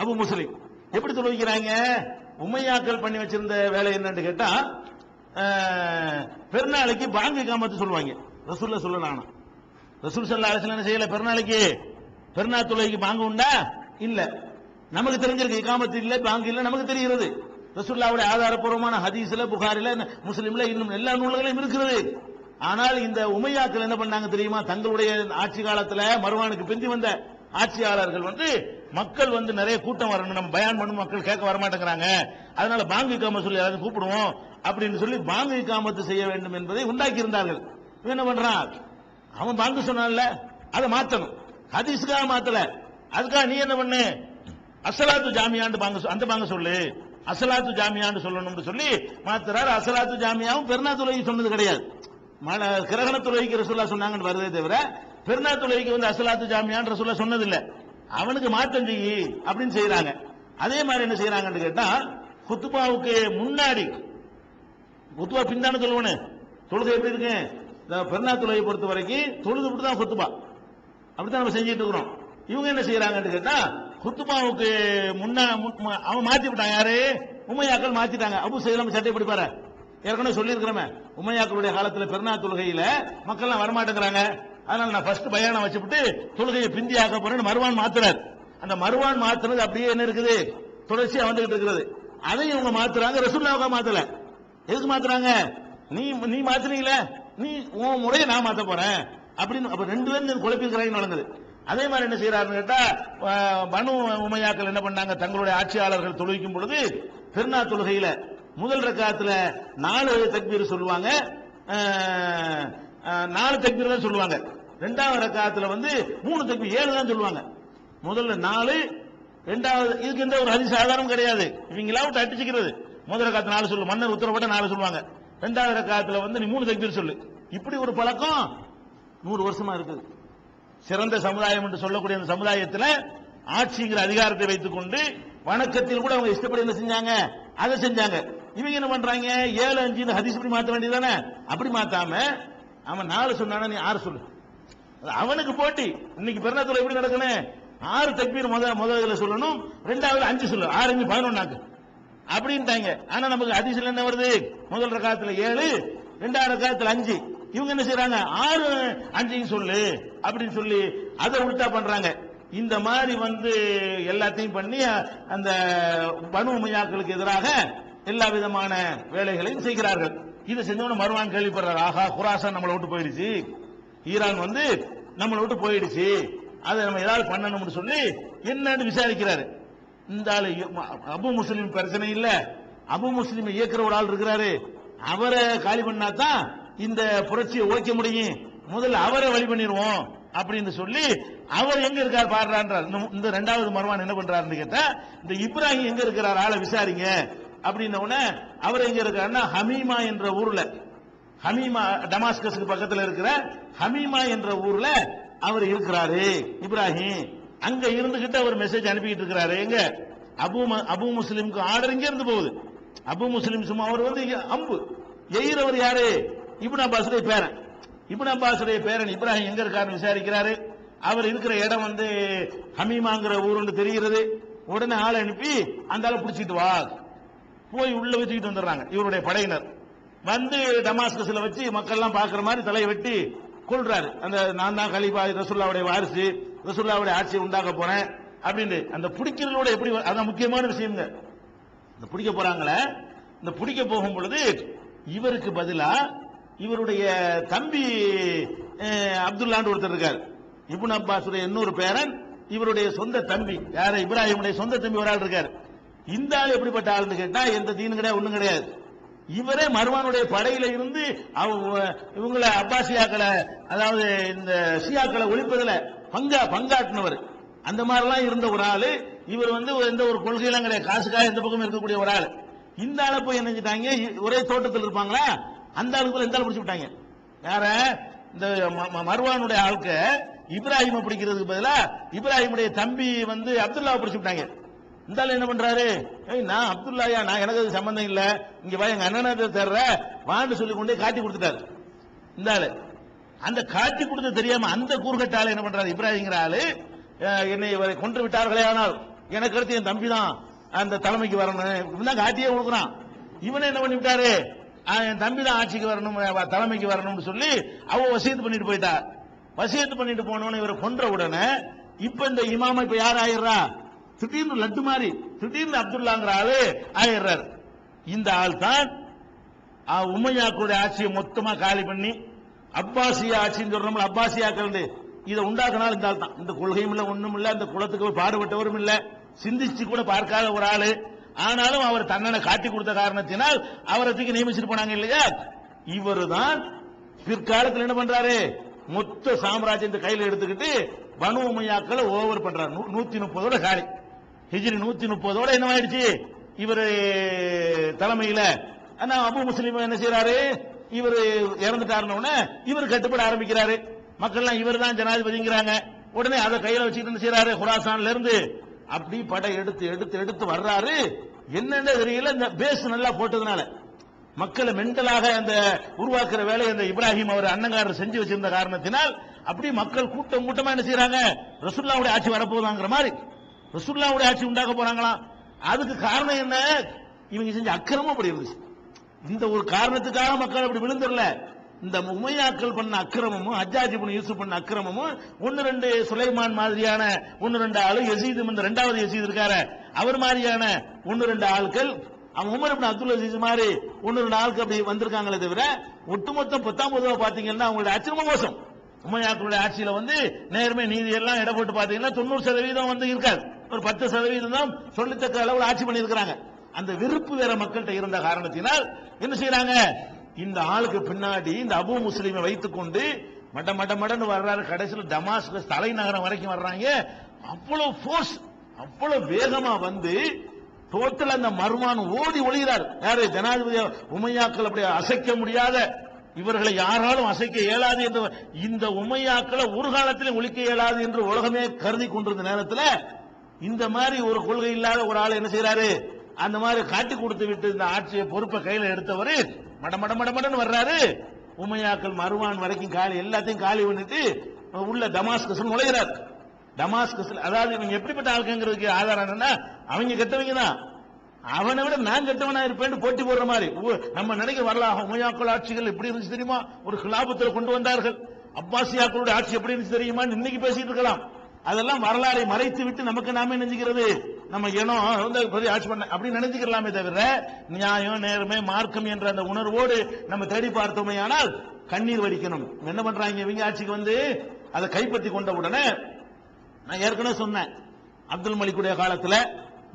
A: அபு முஸ்லிம். எப்படி தொழுவிக்கிறாங்க, உமையாக்கள் பண்ணி வச்சிருந்த வேலை என்னன்னு கேட்டா, பெருநாளைக்கு பாங்கு காமத்து சொல்லுவாங்க. ரசூலுல்லாஹ் சொல்லலாம், ரசூல் ஸல்லல்லாஹு அலைஹி வஸல்லம் செய்யல, பெருநாளைக்கு பெருநாள் தொழுகைக்கு பாங்கு உண்டா இல்ல, நமக்கு தெரிஞ்சிருக்கு, இகாமத்து இல்ல, பாங்கு இல்ல, நமக்கு தெரிகிறது. ரசூலுல்லாஹ்வுடைய ஆதாரப்பூர்வமான ஹதீஸ்ல, புகாரில, முஸ்லிம்ல, இன்னும் எல்லா நூல்களிலும் இருக்கிறது. ஆனால் இந்த உமையாக்கள் என்ன பண்ணாங்க தெரியுமா, தங்களுடைய ஆட்சி காலத்துல மர்வானுக்கு பிந்தி வந்த ஆட்சியாளர்கள் வந்து மக்கள் வந்து நிறைய கூட்டம் வரணும், நம்ம பயான் பண்ணும், மக்கள் கேட்க வரமாட்டேங்கிறாங்க, அதனால பாங்கு இகாமத் சொல்லி யாராவது கூப்பிடுவோம் அப்படின்னு சொல்லி பாங்கு இகாமத்து செய்ய வேண்டும் என்பதை உண்டாக்கி இருந்தார்கள். என்ன பண்றான், அவன் பாங்கு சொன்னான்ல அதை மாத்தணும், ஹதீஸுக்காக மாத்தல, அதுக்காக நீ என்ன பண்ணு, அஸ்ஸலாத்து ஜாமியான்னு அந்த பாங்க சொல்லு, அஸ்ஸலாத்து ஜாமியான்னு சொல்லணும்னு சொல்லி மாத்துறாரு. அஸ்ஸலாத்து ஜாமியாவும் பெருநாள் தொழுகை சொன்னது கிடையாது. கிரகண தொழுகைக்கு ரசூலுல்லாஹ் சொன்னாங்கன்னு வருதே தவிர பெருநாள் தொழுகைக்கு வந்து அஸ்ஸலாத்து ஜாமியான்னு ரசூலுல்லாஹ் சொன்னது இல்ல. அவனுக்கு மாற்றம் செய்யி அப்படின்னு செய்யறாங்க. அதே மாதிரி என்ன செய்யறாங்கன்னு கேட்டா, குத்துபாவுக்கு முன்னாடி குத்துபா பின்தான தொழுவனு தொழுகை எப்படி இருக்கு, பெருநாள் தொழுகை பொறுத்த வரைக்கும் தொழுது தான் குத்துபா, அப்படித்தான் நம்ம செஞ்சுட்டு இருக்கிறோம். இவங்க என்ன செய்யறாங்கன்னு கேட்டா, குத்துபாவுக்கு அவன் மாத்தி விட்டாங்க. யாரு? உமையாக்கள் மாத்திட்டாங்க. அபு சைலம் சட்டை பிடிப்பாரு, ஏற்கனவே சொல்லி இருக்கிறோமே, உமையாக்களுடைய காலத்துல பெருநாள் தொழுகையில மக்கள் வரமாட்டேங்கிறாங்க, அதனால நான் ஃபர்ஸ்ட் பயானம் வச்சுட்டு தொழுகையை பிந்தி ஆக்க போறேன்னு மருவான் மாத்துறாரு. அந்த மருவான் மாத்துறது அப்படியே என்ன இருக்குது, தொடர்ச்சியா வந்துகிட்டு இருக்கிறது. அதையும் இவங்க மாத்துறாங்க, ரசூலுல்லாஹ் மாத்தல. எதுக்கு மாத்துறாங்க? நீ மாத்துறீங்களே, நீ உன் முறையை நான் மாத்த போறேன் அப்படின்னு. அப்ப ரெண்டு பேரும் குழப்பிக்கிறாங்க நடந்தது. அதே மாதிரி என்ன செய்யறாருன்னு கேட்டா, பனு உமையாக்கள் என்ன பண்ணாங்க, தங்களுடைய ஆட்சியாளர்கள் தொழுவிக்கும் பொழுது பெருநாள் தொழுகையில முதல் ரக்காத்துல 4 தக்பீர் சொல்லுவாங்க, 4 தக்பீர் தான் சொல்லுவாங்க. இரண்டாவது ரக்காத்துல வந்து 3 தக்பீர் 7 தான் சொல்லுவாங்க. முதல்ல 4, இரண்டாவது இதுக்கு எந்த ஒரு ஹதீஸ் ஆதாரம் கிடையாது, இவங்களா விட்டு அடிச்சுக்கிறது. முதல் ரக்காத்து 4 சொல்லு, மன்னர் உத்தரப்பட்ட 4 சொல்லுவாங்க. இரண்டாவது ரக்காத்துல வந்து நீ 3 தக்பீர் சொல்லு. இப்படி ஒரு பழக்கம் 100 வருஷமா இருக்குது. சிறந்த சமுதாயம் என்று சொல்லக்கூடிய அந்த சமுதாயத்தில் ஆட்சிங்கிற அதிகாரத்தை வைத்துக் கொண்டு வணக்கத்தில் கூட அவங்க இஷ்டப்படி என்ன செஞ்சாங்க, அதை செஞ்சாங்க. இவங்க என்ன பண்றாங்க, 7, 5 ஹதீஸ் படி மாத்த வேண்டியதானே, அப்படி மாத்தாம அவன் 4 சொன்னானா நீ 6 சொல்லு. அவனுக்கு போட்டி. இன்னைக்கு பெருநாள் எப்படி நடக்கணும், 6 தக்பீர் முதல்ல சொல்லணும், இரண்டாவது 5 சொல்லு, 6 11 அப்படின்ட்டாங்க. ஆனா நமக்கு ஹதீஸ்ல என்ன வருது, முதல் ரக்காத்துல 7, இரண்டாவது ரக்காத்துல 5. இவங்க என்ன செய்யறாங்க, 6, 5 சொல்லு அப்படின்னு சொல்லி அதை உல்டா பண்றாங்க. இந்த மாதிரி வந்து எல்லாத்தையும் பண்ணி அந்த பனு உமையாக்களுக்கு எதிராக எல்லா விதமான வேலைகளையும் செய்கிறார்கள். இதை செஞ்சவன மருவான் கேள்விப்படுறாரு, ஆஹா குராசான் நம்மளை விட்டு போயிடுச்சு, ஈரான் வந்து நம்மளை விட்டு போயிடுச்சு, அதை நம்ம ஏதாவது பண்ணணும்னு சொல்லி என்னன்னு விசாரிக்கிறாரு. இந்த ஆளு அபு முஸ்லிம் பிரச்சனை இல்ல, அபு முஸ்லிம் இயக்குற ஒரு ஆள் இருக்கிறாரு, அவரை காலி பண்ணாதான் இந்த புரட்சியை ஓய்க்க முடியும், முதல்ல அவரை வழி பண்ணிடுவோம் அப்படின்னு சொல்லி அவர் எங்க இருக்கார் பாடுறான்றார். இந்த இரண்டாவது மர்வான் என்ன பண்றாருன்னு கேட்டா, இந்த இப்ராஹிம் எங்க இருக்கிறார் ஆளை விசாரிங்க அப்படின்ன உடனே அவர் எங்க இருக்காருன்னா ஹமீமா என்ற ஊர்ல, ஹமீமா டமாஸ்கஸுக்கு பக்கத்தில் இருக்கிற ஹமீமா என்ற ஊர்ல அவர் இருக்கிறாரு இப்ராஹிம். அங்க இருந்துகிட்டு அவர் மெசேஜ் அனுப்பிட்டு இருக்கிறாரு. எங்க அபு முஸ்லிம்க்கு ஆர்டர் இங்க இருந்து போகுது. அபு முஸ்லிம் சும்மா அவர் வந்து அம்பு எயிரவர் யாரு, இப்னு அப்பாஸுடைய பேரன். இப்னு அப்பாஸுடைய பேரன் இப்ராஹிம் எங்க இருக்காருன்னு விசாரிக்கிறாரு. அவர் இருக்கிற இடம் வந்து ஹமீமாங்கிற ஊருன்னு தெரிகிறது. உடனே ஆளை அனுப்பி அந்த ஆளை பிடிச்சிட்டு வா, போய் உள்ள வச்சுக்கிட்டு வந்துடுறாங்க. இவருடைய படையினர் வந்து டமாஸ்கஸ்ல வச்சு மக்கள் எல்லாம் பாக்குற மாதிரி தலையை வெட்டி கொள்றாரு. அந்த நான் தான் கலீஃபா, ரசூலுல்லாஹ்வுடைய வாரிசு, ரசூலுல்லாஹ்வுடைய ஆட்சியை உண்டாக்க போறேன் அப்படின்னு அந்த பிடிக்கிறதோட எப்படி, அதான் முக்கியமான விஷயங்க. இந்த பிடிக்க போறாங்களே, இந்த பிடிக்க போகும் பொழுது இவருக்கு பதிலா இவருடைய தம்பி அப்துல்லான்னு ஒருத்தர் இருக்கார். இப்னு அப்பாஸுடைய இன்னொரு பேரன், இவருடைய சொந்த தம்பி, யார இப்ராஹிமுடைய சொந்த தம்பி ஒரு ஆள் இருக்காரு. இந்த ஆள் எப்படிப்பட்ட ஆள்னு கேட்டா, எந்த தீனும் கிடையாது, ஒண்ணும் கிடையாது. இவரே மர்வானுடைய படையில இருந்து இவங்களை அப்பாசியாக்களை, அதாவது இந்த ஷியாக்களை ஒழிப்பதில் பங்காற்றினவர். அந்த மாதிரிலாம் இருந்த ஒரு ஆளு. இவர் வந்து எந்த ஒரு கொள்கையெல்லாம் கிடையாது, காசுக்காக எந்த பக்கமும் இருக்கக்கூடிய ஒரு ஆள். இந்த ஆளை போய் என்ன செஞ்சிட்டாங்க, ஒரே தோட்டத்தில் இருப்பாங்களா, அந்த ஆளுக்கு எந்த ஆள் பிடிச்சு விட்டாங்க. யார, இந்த மர்வானுடைய ஆளுக்கு இப்ராஹிமை பிடிக்கிறதுக்கு பதிலா இப்ராஹிமுடைய தம்பி வந்து அப்துல்லாவை பிடிச்சு விட்டாங்க. இந்த ஆள் என்ன பண்றாரு, நான் அப்துல்லாயா, நான் எனக்கு அது சம்பந்தம் இல்ல, இங்க வா எங்க அண்ணனை தர்ற வான்னு சொல்லி கொண்டே காட்டி கொடுத்துட்டாரு. இந்த ஆளு அந்த காட்டி கொடுத்து தெரியாம அந்த கூறுகட்ட ஆளு என்ன பண்றாரு, இப்ராஹிங்கிற ஆளு, என்னை இவரை கொன்று விட்டார்களே, ஆனால் எனக்கு அடுத்து என் தம்பி தான் அந்த தலைமைக்கு வரணும் தான் காட்டியே கொடுக்குறான். இவனை என்ன பண்ணி விட்டாரு, என் தம்பி தான் ஆட்சிக்கு வரணும், தலைமைக்கு வரணும்னு சொல்லி அவ வசியத்து பண்ணிட்டு போயிட்டா. வசியத்து பண்ணிட்டு போனவன இவரை கொன்ற உடனே இப்ப இந்த இமாமா இப்ப யார் ஆயிடுறா, திடீர்னு லட்டு மாதிரி திடீர்னு அப்துல்லாங்கிற ஆளு ஆயிடுறாரு. இந்த ஆள் தான் உமையாக்களுடைய ஆட்சியை மொத்தமா காலி பண்ணி அப்பாசியா ஆட்சின்னு சொல்றோம்ல, அப்பாசியாக்கள் இதை உண்டாக்குனாலும் இந்த ஆள் தான். இந்த கொள்கையும் இல்ல, ஒண்ணும் இல்ல, இந்த குலத்துக்கு பாடுபட்டவரும் இல்ல, சிந்திச்சு கூட பார்க்காத ஒரு ஆளு. ஆனாலும் அவர் தன்னனை காட்டி கொடுத்த காரணத்தினால் அவரை தூக்கி நியமிச்சுட்டு போனாங்க இல்லையா. இவரு தான் பிற்காலத்தில் என்ன பண்றாரு, மொத்த சாம்ராஜ்யத்தை கையில் எடுத்துக்கிட்டு பனு உமையாக்களை ஓவர் பண்றாரு. 130 காலி. ஹிஜ்ரி 130 என்ன ஆயிடுச்சு இவர் தலைமையில. ஆனா அபு முஸ்லிம் என்ன செய்யறாரு, இவர் இறந்துட்டாருன்னு இவர் கட்டுப்பட ஆரம்பிக்கிறாரு. மக்கள் எல்லாம் இவர் தான் ஜனாதிபதிங்கிறாங்க. உடனே அதை கையில வச்சுட்டு என்ன செய்யறாரு, குராசான்ல இருந்து அப்படி படை எடுத்து எடுத்து எடுத்து வர்றாரு. என்னன்னு தெரியல, இந்த பேஸ் நல்லா போட்டதுனால மக்களை மென்டலாக அந்த உருவாக்குற வேலை அந்த இப்ராஹிம் அவர் அண்ணங்காரர் செஞ்சு வச்சிருந்த காரணத்தினால் அப்படி மக்கள் கூட்டம் கூட்டமா என்ன செய்யறாங்க, ரசூலுல்லாஹ்வுடைய ஆட்சி வரப்போகுதாங்கிற மாதிரி ரசூலுல்லாஹ்வுடைய ஆட்சி உண்டாக்க போறாங்களாம். அதுக்கு காரணம் என்ன, இவங்க செஞ்ச அக்கிரமம் அப்படி இருந்துச்சு. இந்த ஒரு காரணத்துக்காக மக்கள் அப்படி விழுந்துடல. இந்த உமையாக்கள் பண்ண அக்கிரமமும் ஹஜ்ஜாஜ் இப்னு யூசுப் பண்ண அக்கிரமமும் ஒன்னு ரெண்டு சுலைமான் மாதிரியான ஒன்னு ரெண்டு ஆளு, யசீத் இந்த இரண்டாவது யசீத் இருக்காரு அவர் மாதிரியான ஒன்னு ரெண்டு ஆட்கள், அவன் உமர் இப்னு அப்துல் அசீஸ் மாதிரி ஒன்னு ரெண்டு ஆளுக்கு அப்படி வந்திருக்காங்களே தவிர ஒட்டுமொத்தம் 10 பாத்தீங்கன்னா அவங்களுடைய ஆட்சி ரொம்ப மோசம். உமையாக்களுடைய ஆட்சியில நேர்மை நீதி எல்லாம் இட போட்டு பாத்தீங்கன்னா 90% இருக்காது. ஒரு 10% தான் சொல்லத்தக்க அளவில் ஆட்சி பண்ணியிருக்கிறாங்க. அந்த விருப்பு வேற மக்கள்கிட்ட இருந்த காரணத்தினால் என்ன செய்யறாங்க, இந்த ஆளுக்கு பின்னாடி இந்த அபு முஸ்லிமை வைத்துக் கொண்டு மட மட மடன்னு வர்றாரு. கடைசியில் டமாஸ்கஸ் தலைநகரம் வரைக்கும் வர்றாங்க. அவ்வளவு போர்ஸ், அவ்வளவு வேகமா டோட்டல் அந்த மர்மான் ஓடி ஒளிகிறார். யாரு, ஜனாதிபதி உமையாக்கள் அப்படி அசைக்க முடியாத, இவர்களை யாராலும் அசைக்க இயலாது என்று, இந்த உமையாக்களை ஒரு காலத்திலும் ஒழிக்க இயலாது என்று உலகமே கருதி கொண்டிருந்த நேரத்தில் இந்த மாதிரி ஒரு கொள்கை இல்லாத ஒரு ஆள் என்ன செய்யறாரு, அந்த மாதிரி காட்டி கொடுத்து விட்டு இந்த ஆட்சியை பொறுப்பை கையில எடுத்தவர் மட மட மட மடன்னு வர்றாரு. உமையாக்கள் மர்வான் வரைக்கும் காலி எல்லாத்தையும் காலி பண்ணிட்டு உள்ள டமாஸ்கஸ் நுழைகிறார். டமாஸ்கஸ் அதாவது இவங்க எப்படிப்பட்ட ஆளுங்கிறதுக்கு ஆதாரம் என்னன்னா, அவங்க கெட்டவங்க தான், அவனை விட நான் கெட்டவனா இருப்பேன் போட்டி போடுற மாதிரி நம்ம நினைக்க வரலாம். உமையாக்கள் ஆட்சிகள் எப்படி இருந்துச்சு தெரியுமா, ஒரு கிலாபத்தில் கொண்டு வந்தார்கள். அப்பாசியாக்களுடைய ஆட்சி எப்படி இருந்துச்சு தெரியுமா, இன்னைக்கு பேசிட்டு இருக்கலாம். அதெல்லாம் வரலாறை மறைத்து விட்டு நமக்கு நாமே நினைச்சுக்கிறது, நம்ம ஆட்சி பண்ண அப்படின்னு நினைச்சுக்கலாமே தவிர நியாயம் நேர்மை மார்க்கம் என்ற அந்த உணர்வோடு நம்ம தேடி பார்த்தோமே ஆனால் கண்ணீர் வடிக்கணும். என்ன பண்றாங்க இவங்க ஆட்சிக்கு அதை கைப்பற்றி கொண்ட உடனே, நான் ஏற்கனவே சொன்னேன், அப்துல் மலிக்குடைய காலத்தில்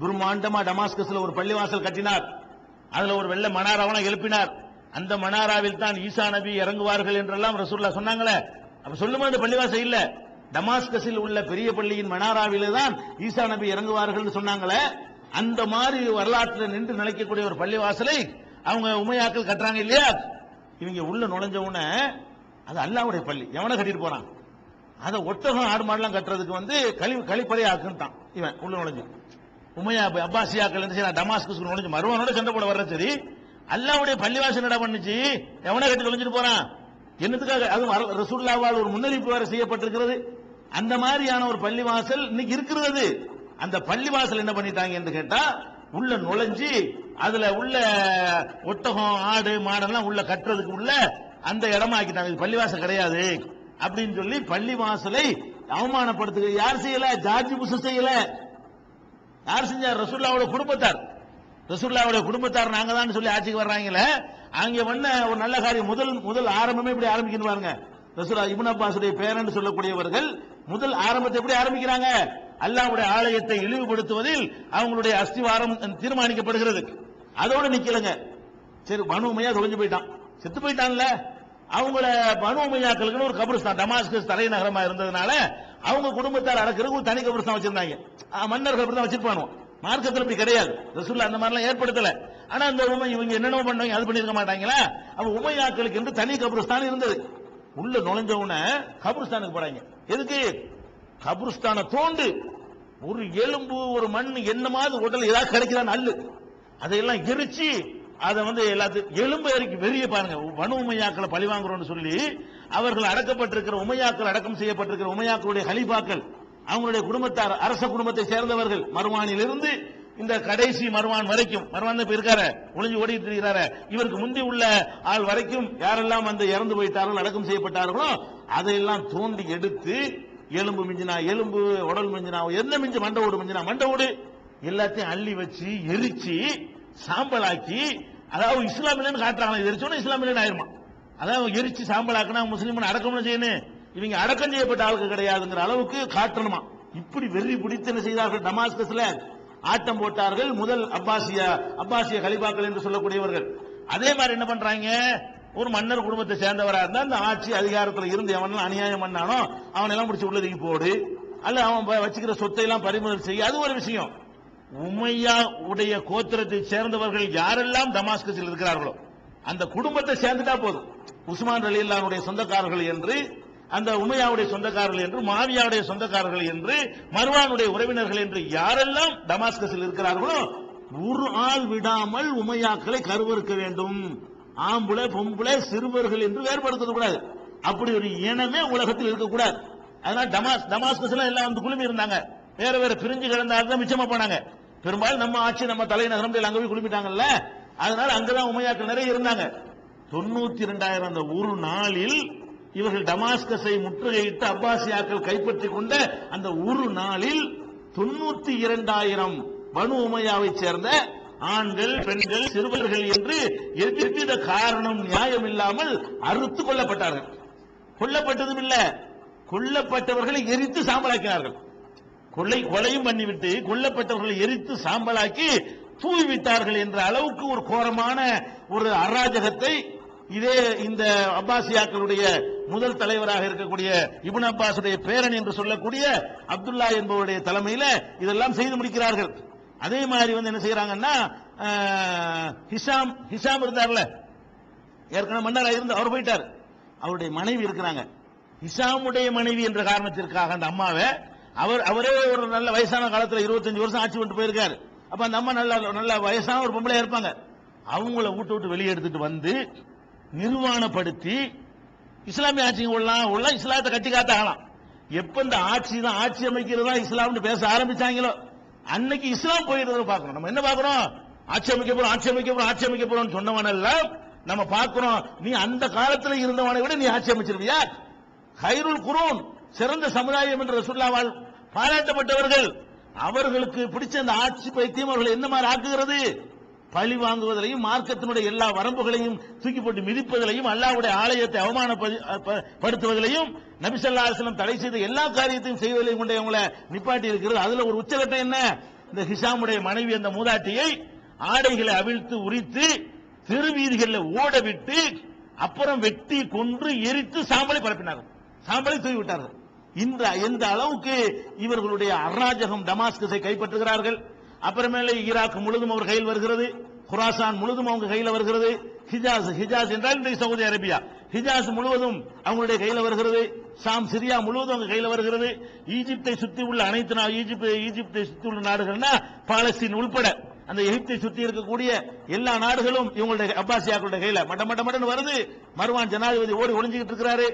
A: பிரம்மாண்டமா டமாஸ்கஸ்ல ஒரு பள்ளிவாசல் கட்டினார். அதுல ஒரு வெள்ளை மனாராவெல்லாம் எழுப்பினார். அந்த மனாராவில் தான் ஈசா நபி இறங்குவார்கள் என்றெல்லாம் ரசூலுல்லாஹ் சொன்னாங்களே. அப்ப சொல்லுமா அந்த பள்ளிவாசல் இல்ல, டமாஸ்கஸில் உள்ள பெரிய பள்ளியின் மனாராவிலே தான் ஈசா நபி இறங்குவார்கள் சொன்னாங்களே. அந்த மாதிரி வரலாற்றில் நின்று நிலைக்கக்கூடிய ஒரு பள்ளிவாசலை அவங்க உமையாக்கள் கட்டுறாங்க இல்லையா. இவங்க உள்ள நுழைஞ்ச உடனே அது அல்லாஹ்வுடைய பள்ளி, எவனை கட்டிட்டு போறான், அதை ஒட்டகம் ஆடு மாடெல்லாம் கட்டுறதுக்கு கழிப்பறை ஆக்குன்ட்டான் இவன் உள்ள நுழைஞ்சு. உமையா அப்பாசியாக்கள் டமாஸ்கஸ் நுழைஞ்சு மருவனோட சண்டை போட வர்ற. சரி, அல்லாஹ்வுடைய பள்ளிவாசல் என்னடா பண்ணுச்சு, எவனை கட்டி நுழைஞ்சிட்டு போறான், என்னத்துக்காக? அது ரசூலுல்லாஹ்வால் ஒரு முன்னறிவிப்பு வேற செய்யப்பட்டிருக்கிறது. அந்த மாதிரியான ஒரு பள்ளிவாசல் இன்னைக்கு இருக்கிறது. அந்த பள்ளிவாசல் என்ன பண்ணிட்டாங்க என்று கேட்டா, உள்ள நுழைஞ்சு அதுல உள்ள ஒட்டகம் ஆடு மாடெல்லாம் உள்ள கட்டுறதுக்கு உள்ள அந்த இடமா ஆக்கிட்டாங்க. இது பள்ளிவாசல் கிடையாது அப்படின்னு சொல்லி பள்ளிவாசலை அவமானப்படுத்துக யார் செய்யல, ஜார்ஜ் புஷ் செய்யல. யார் செஞ்சார், ரசூலுல்லாஹ்வுடைய குடும்பத்தார். ரசூலுல்லாஹ்வுடைய குடும்பத்தார் நாங்க தான் சொல்லி ஆட்சிக்கு வர்றாங்களே. அங்க ஒரு நல்ல காரியம் முதல் ஆரம்பமே இப்படி ஆரம்பிக்கணும் பாருங்க. ரசூலுல்லாஹ் இப்னு அப்பாஸுடைய பேரன் சொல்லக்கூடியவர்கள் முதல் ஆரம்பத்தை எப்படி ஆரம்பிக்கிறாங்க, அல்லாஹ்வுடைய ஆலயத்தை இழிவுபடுத்துவதில் அவங்களுடைய அஸ்திவாரம் தீர்மானிக்கப்படுகிறது. அதோடு நிக்கலங்க. சரி, பனு உமையா தொலைஞ்சு போயிட்டான், செத்து போயிட்டான்ல. அவங்கள பனு உமையாக்களுக்கு ஒரு கபிரிஸ்தான் டமாஸ்கஸ் தலைநகரமா இருந்ததுனால அவங்க குடும்பத்தார் அடக்கிறதுக்கு ஒரு தனி கபிரிஸ்தான் வச்சிருந்தாங்க. மன்னர் கபிரிஸ்தான் வச்சிருப்பானோ, மார்க்கத்தில் அப்படி கிடையாது. ரசூலுல்லாஹ் அந்த மாதிரிலாம் ஏற்படுத்தல. ஆனா அந்த இவங்க என்னென்ன பண்ணுவாங்க, அது பண்ணிருக்க மாட்டாங்களா. அப்ப உமையாக்களுக்கு என்று தனி கபிரிஸ்தான் இருந்தது. உள்ள நுழைஞ்ச உடனே கபிரிஸ்தானுக்கு போறாங்க. எதுக்கு? கபிரிஸ்தானை தோண்டு ஒரு எலும்பு ஒரு மண் என்னமாவது உடல் ஏதாவது கிடைக்கிறான் அல்லு, அதையெல்லாம் எரிச்சு அதை எல்லாத்தையும் எலும்பு இறக்கி வெறிய பாருங்க. வனு உமையாக்களை பழி வாங்குறோம்னு சொல்லி அவர்கள் அடக்கப்பட்டிருக்கிற உமையாக்கள், அடக்கம் செய்யப்பட்டிருக்கிற உமையாக்களுடைய ஹலீஃபாக்கள், அவங்களுடைய குடும்பத்தார், அரச குடும்பத்தை சேர்ந்தவர்கள், மர்வானிலிருந்து இந்த கடைசி மர்வான் வரைக்கும், மர்வான் இப்ப இருக்காரு ஒளிஞ்சு ஓடிட்டு இருக்கிறாரு, இவருக்கு முந்தி உள்ள ஆள் வரைக்கும் யாரெல்லாம் இறந்து போயிட்டார்கள், அடக்கம் செய்யப்பட்டார்களோ அதையெல்லாம் தோண்டி எடுத்து எலும்பு மிஞ்சினா எலும்பு, உடல் மிஞ்சினா என்ன மிஞ்சி, மண்டவோடு மிஞ்சினா மண்டவோடு எல்லாத்தையும் அள்ளி வச்சு எரிச்சு சாம்பலாக்கி, அதாவது இஸ்லாமியன்னு காட்டுறாங்க. எரிச்சோன்னா இஸ்லாமியன் ஆயிருமா. அதாவது எரிச்சு சாம்பலாக்குனா முஸ்லீம் அடக்கம் செய்யணும், இவங்க அடக்கம் செய்யப்பட்ட ஆளுக்கு கிடையாதுங்கிற அளவுக்கு காட்டணுமா. இப்படி வெறி பிடித்து என்ன செய்தார்கள், டமாஸ்கஸ்ல ஆட்டம் போட்டார்கள் முதல் அப்பாசிய கலிபாக்கள் என்று சொல்லக்கூடியவர்கள். அதே மாதிரி என்ன பண்றாங்க, ஒரு மன்னர் குடும்பத்தை சேர்ந்தவராக இருந்தா அந்த ஆட்சி அதிகாரத்தில் இருந்து எவனெல்லாம் அநியாயம் பண்ணானோ அவனெல்லாம் முடிச்சு உள்ளதுக்கு போடு, அல்ல அவன் வச்சுக்கிற சொத்தை எல்லாம் பறிமுதல் செய்ய, அது ஒரு விஷயம். உமையா உடைய கோத்திரத்தை சேர்ந்தவர்கள் யாரெல்லாம் டமாஸ்கஸில் இருக்கிறார்களோ அந்த குடும்பத்தை சேர்ந்துட்டா போதும். உஸ்மான் ரலியல்லாஹுடைய சொந்தக்காரர்கள் என்று, அந்த உமையாவுடைய சொந்தக்காரர்கள் என்று, மாவியாவுடைய சொந்தக்காரர்கள் என்று, மர்வானுடைய உறவினர்கள் என்று யாரெல்லாம் டமாஸ்கஸில் இருக்கிறார்களோ ஒரு ஆள் விடாமல் உமையாக்களை கருவறுக்க வேண்டும். ஆம்புல பொம்புல சிறுவர்கள் என்று வேறுபடுத்த கூடாது. அப்படி ஒரு இனமே உலகத்தில் இருக்கக்கூடாது. அதனால டமாஸ்கஸ்ல எல்லாம் வந்து குழுமி இருந்தாங்க. வேற வேற பிரிஞ்சு கிடந்தாலும் மிச்சமா போனாங்க. பெரும்பாலும் நம்ம ஆட்சி நம்ம தலைநகரம் அங்க போய் குழுமிட்டாங்கல்ல, அதனால அங்கதான் உமையாக்கள் நிறைய இருந்தாங்க. 92,000 அந்த ஒரு நாளில் இவர்கள் டமாஸ்கஸை முற்றுகையிட்டு அப்பாசியாக்கள் கைப்பற்றிக் கொண்ட அந்த ஒரு நாளில் 92,000 பனு உமையாவை சேர்ந்த ஆண்கள் பெண்கள் சிறுவர்கள் என்று எவ்வித காரணம் நியாயம் இல்லாமல் அறுத்து கொல்லப்பட்டார்கள். கொல்லப்பட்டதும் இல்ல, கொல்லப்பட்டவர்களை எரித்து சாம்பலாக்கினார்கள். கொலையும் பண்ணிவிட்டு கொல்லப்பட்டவர்களை எரித்து சாம்பலாக்கி தூவிவிட்டார்கள் என்ற அளவுக்கு ஒரு கோரமான ஒரு அராஜகத்தை இதே இந்த அப்பாசியாக்களுடைய முதல் தலைவராக இருக்கக்கூடிய இப்னு அப்பாஸுடைய பேரன் என்று சொல்லக்கூடிய அப்துல்லா என்பவருடைய தலைமையில இதெல்லாம் செய்து முடிக்கிறார்கள். அதே மாதிரி வந்து என்ன செய்யறாங்கன்னா, ஹிஷாம் இருந்தார்ல, ஏற்கனவே மன்னரா இருந்து அவர் போயிட்டார். அவருடைய மனைவி இருக்கிறாங்க. ஹிஷாமுடைய மனைவி என்ற காரணத்திற்காக அந்த அம்மாவை அவரே ஒரு நல்ல வயசான காலத்துல 25 வருஷம் ஆட்சி பண்ணிட்டு போயிருக்காரு. அப்ப அந்த அம்மா நல்ல வயசான ஒரு பொம்பளையா இருப்பாங்க. அவங்கள விட்டு வெளியே எடுத்துட்டு வந்து நிர்வாணப்படுத்தி இஸ்லாமிய ஆட்சி உள்ள இஸ்லாத்தை கட்டி காத்தாகலாம். எப்ப இந்த ஆட்சி அமைக்கிறதா இஸ்லாம்னு பேச ஆரம்பிச்சாங்களோ அன்னைக்கு இஸ்லாம் போயிருந்ததை பார்க்கணும். நம்ம என்ன பார்க்கிறோம்? ஆட்சி அமைக்க போறோம் சொன்னவனெல்லாம் நம்ம பார்க்கிறோம். நீ அந்த காலத்தில் இருந்தவனை விட நீ ஆட்சி அமைச்சிருவியா? ஹைருல் குரூன், சிறந்த சமுதாயம் என்று ரசூலுல்லாஹ் பாராட்டப்பட்டவர்கள். அவர்களுக்கு பிடிச்ச அந்த ஆட்சி பைத்தியம் அவர்கள் என்ன மாதிரி ஆக்குகிறது? பழி வாங்குவதிலையும் மார்க்கத்தினுடைய எல்லா வரம்புகளையும் தூக்கி போட்டு மிதிப்பதிலையும் அல்லாஹ்வுடைய ஆலயத்தை அவமானப்படுத்துவதிலையும் நபி ஸல்லல்லாஹு அலைஹி வஸல்லம் தடை செய்த எல்லா காரியத்தையும் செய்வதிலையும் கொண்டு அவங்களை நிப்பாட்டி இருக்கிறது. அதுல ஒரு உச்சகட்டம் என்ன? இந்த ஹிஷாமுடைய மனைவி அந்த மூதாட்டியை ஆடைகளை அவிழ்த்து உரித்து தெருவீதிகளில் ஓட விட்டு அப்புறம் வெட்டி கொன்று எரித்து சாம்பலை பரப்பினார்கள், சாம்பலை தூவி விட்டார்கள். இந்த அளவுக்கு இவர்களுடைய அராஜகம் டமாஸ்கஸை கைப்பற்றுகிறார்கள். அப்புறமேல ஈராக் முழுதும் அவர் கையில் வருகிறது, குராசான் முழுதும் அவங்க கையில் வருகிறது, ஹிஜாஸ் என்றால் இன்றைய சவுதி அரேபியா, ஹிஜாஸ் முழுவதும் அவங்களுடைய கையில் வருகிறது, சாம் சிரியா முழுவதும் அவங்க கையில் வருகிறது. ஈஜிப்தை சுத்தி உள்ள அனைத்து ஈஜிப்தை சுத்தி உள்ள நாடுகள்னா பாலஸ்தீன் உள்பட அந்த எகிப்தை சுத்தி இருக்கக்கூடிய எல்லா நாடுகளும் இவங்களுடைய அப்பாசியாக்களுடைய கையில மட்டன்னு வருது. மர்வான் ஜனாதிபதி ஓடி ஒளிஞ்சுக்கிட்டு இருக்கிறாரு.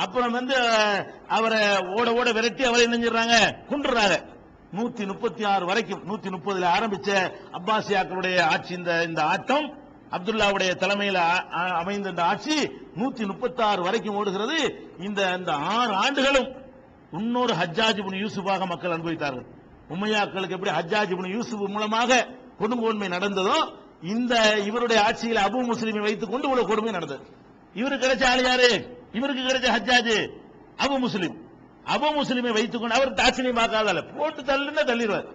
A: அப்புறம் வந்து அவரை ஓட விரட்டி அவரை நினைஞ்சிடறாங்க, குன்றுறாங்க. 136 வரைக்கும் 130 ஆரம்பிச்ச அப்பாசியாக்களுடைய ஆட்சி இந்த ஆட்டம் அப்துல்லாவுடைய தலைமையில் அமைந்த இந்த ஆட்சி 136 வரைக்கும் ஓடுகிறது. இந்த 6 ஆண்டுகளும் இன்னொரு ஹஜ்ஜாஜ் இப்னு யூசுஃபாக மக்கள் அனுபவித்தார்கள். உமையாக்களுக்கு எப்படி ஹஜ்ஜாஜ் இப்னு யூசுப் மூலமாக கொடுங்கோன்மை நடந்ததோ இந்த இவருடைய ஆட்சியில் அபு முஸ்லிமை வைத்துக் கொண்டு இவ்வளவு கொடுமை நடந்தது. இவருக்கு கிடைச்ச ஆள் யாரு? இவருக்கு கிடைச்ச ஹஜ்ஜாஜ் அபு முஸ்லிம். அபு முஸ்லிமை வைத்துக் கொண்டு அவர் தாட்சியம் பார்க்காதால போட்டு தள்ளிடுவார்.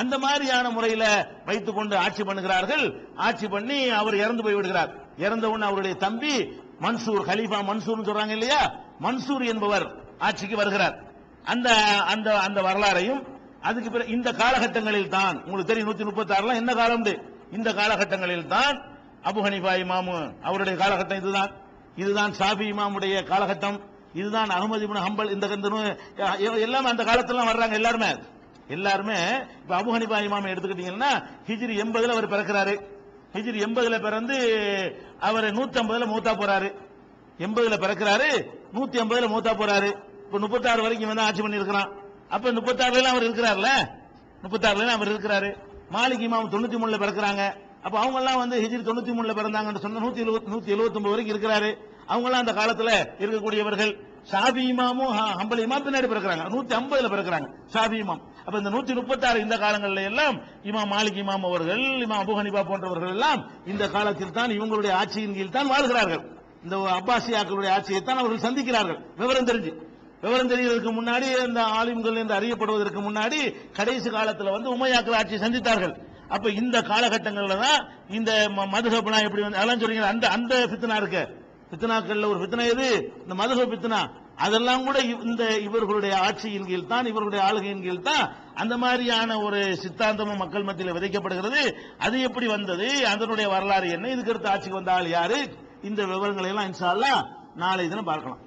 A: அந்த மாதிரியான முறையில வைத்துக் கொண்டு ஆட்சி பண்ணுகிறார்கள். ஆட்சி பண்ணி அவர் இறந்து போய் விடுகிறார். இறந்தவுடன் அவருடைய தம்பி மன்சூர், கலீஃபா மன்சூர் சொல்றாங்க இல்லையா, மன்சூர் என்பவர் ஆட்சிக்கு வருகிறார். அந்த வரலாறையும் அதுக்கு பிறகு இந்த காலகட்டங்களில் தான் உங்களுக்கு தெரியும் 136 என்ன காலம், இந்த காலகட்டங்களில் தான் அபு ஹனீஃபா இமாம் அவருடைய காலகட்டம் இதுதான் ஷாஃபி இமாமுடைய காலகட்டம், இதுதான் அஹ்மது இப்னு ஹம்பல். இந்த எல்லாமே அந்த காலத்துல வர்றாங்க எல்லாருமே. இப்ப அபு ஹனீஃபா இமாம் எடுத்துக்கிட்டீங்கன்னா ஹிஜ்ரி 80 அவர் பிறக்கிறாரு. ஹிஜ்ரி 80 பிறந்து அவர் 150 மூத்தா போறாரு. 80 பிறக்கிறாரு, 150 மூத்தா போறாரு. இப்ப 36 வரைக்கும் வந்து ஆட்சி பண்ணி இருக்கிறான். அப்ப 36 அவர் இருக்கிறார்ல, 36 அவர் இருக்கிறாரு. மாலிக் இமாம் 93 பிறக்கிறாங்க. அப்ப அவங்க எல்லாம் வந்து ஹிஜ்ரி 93 பிறந்தாங்கன்னு சொன்ன 179 வரைக்கும் இருக்கிறாரு. அவங்க எல்லாம் அந்த காலத்துல இருக்கக்கூடியவர்கள். ஷாஃபி இமாமும் ஹம்பல் இமாம் பின்னாடி பிறக்கிறாங்க, 150 பிறக்கிறாங்க ஷாஃபி இமாம். அப்ப இந்த 136 இந்த காலங்களில் எல்லாம் இமாம் மாலிக் இமாம் அவர்கள், இமாம் அபு ஹனீஃபா போன்றவர்கள் எல்லாம் இந்த காலத்தில் தான் இவங்களுடைய ஆட்சியின் கீழ் தான் வாழ்கிறார்கள். இந்த அப்பாசியாக்களுடைய ஆட்சியை தான் அவர்கள் சந்திக்கிறார்கள். விவரம் தெரியறதுக்கு முன்னாடி இந்த ஆலிம்கள் என்று அறியப்படுவதற்கு முன்னாடி கடைசி காலத்தில் வந்து உமையாக்கள் ஆட்சி சந்தித்தார்கள். அப்ப இந்த காலகட்டங்களில் தான் இந்த மதுஹப்னா எப்படி வந்து அதெல்லாம் சொல்றீங்க. அந்த ஃபித்னா இருக்கு. ஃபித்னாக்கள்ல ஒரு ஃபித்னா எது? இந்த மதுஹப் ஃபித்னா. அதெல்லாம் கூட இந்த இவர்களுடைய ஆட்சியின் கீழ் தான், இவர்களுடைய ஆளுகையின் கீழ் தான் அந்த மாதிரியான ஒரு சித்தாந்தமும் மக்கள் மத்தியில் விதைக்கப்படுகிறது. அது எப்படி வந்தது, அதனுடைய வரலாறு என்ன, இதுக்கு அடுத்து ஆட்சிக்கு வந்த ஆள் யாரு, இந்த விவரங்களை எல்லாம் இன்ஷா அல்லாஹ் நாளை தினம் பார்க்கலாம்.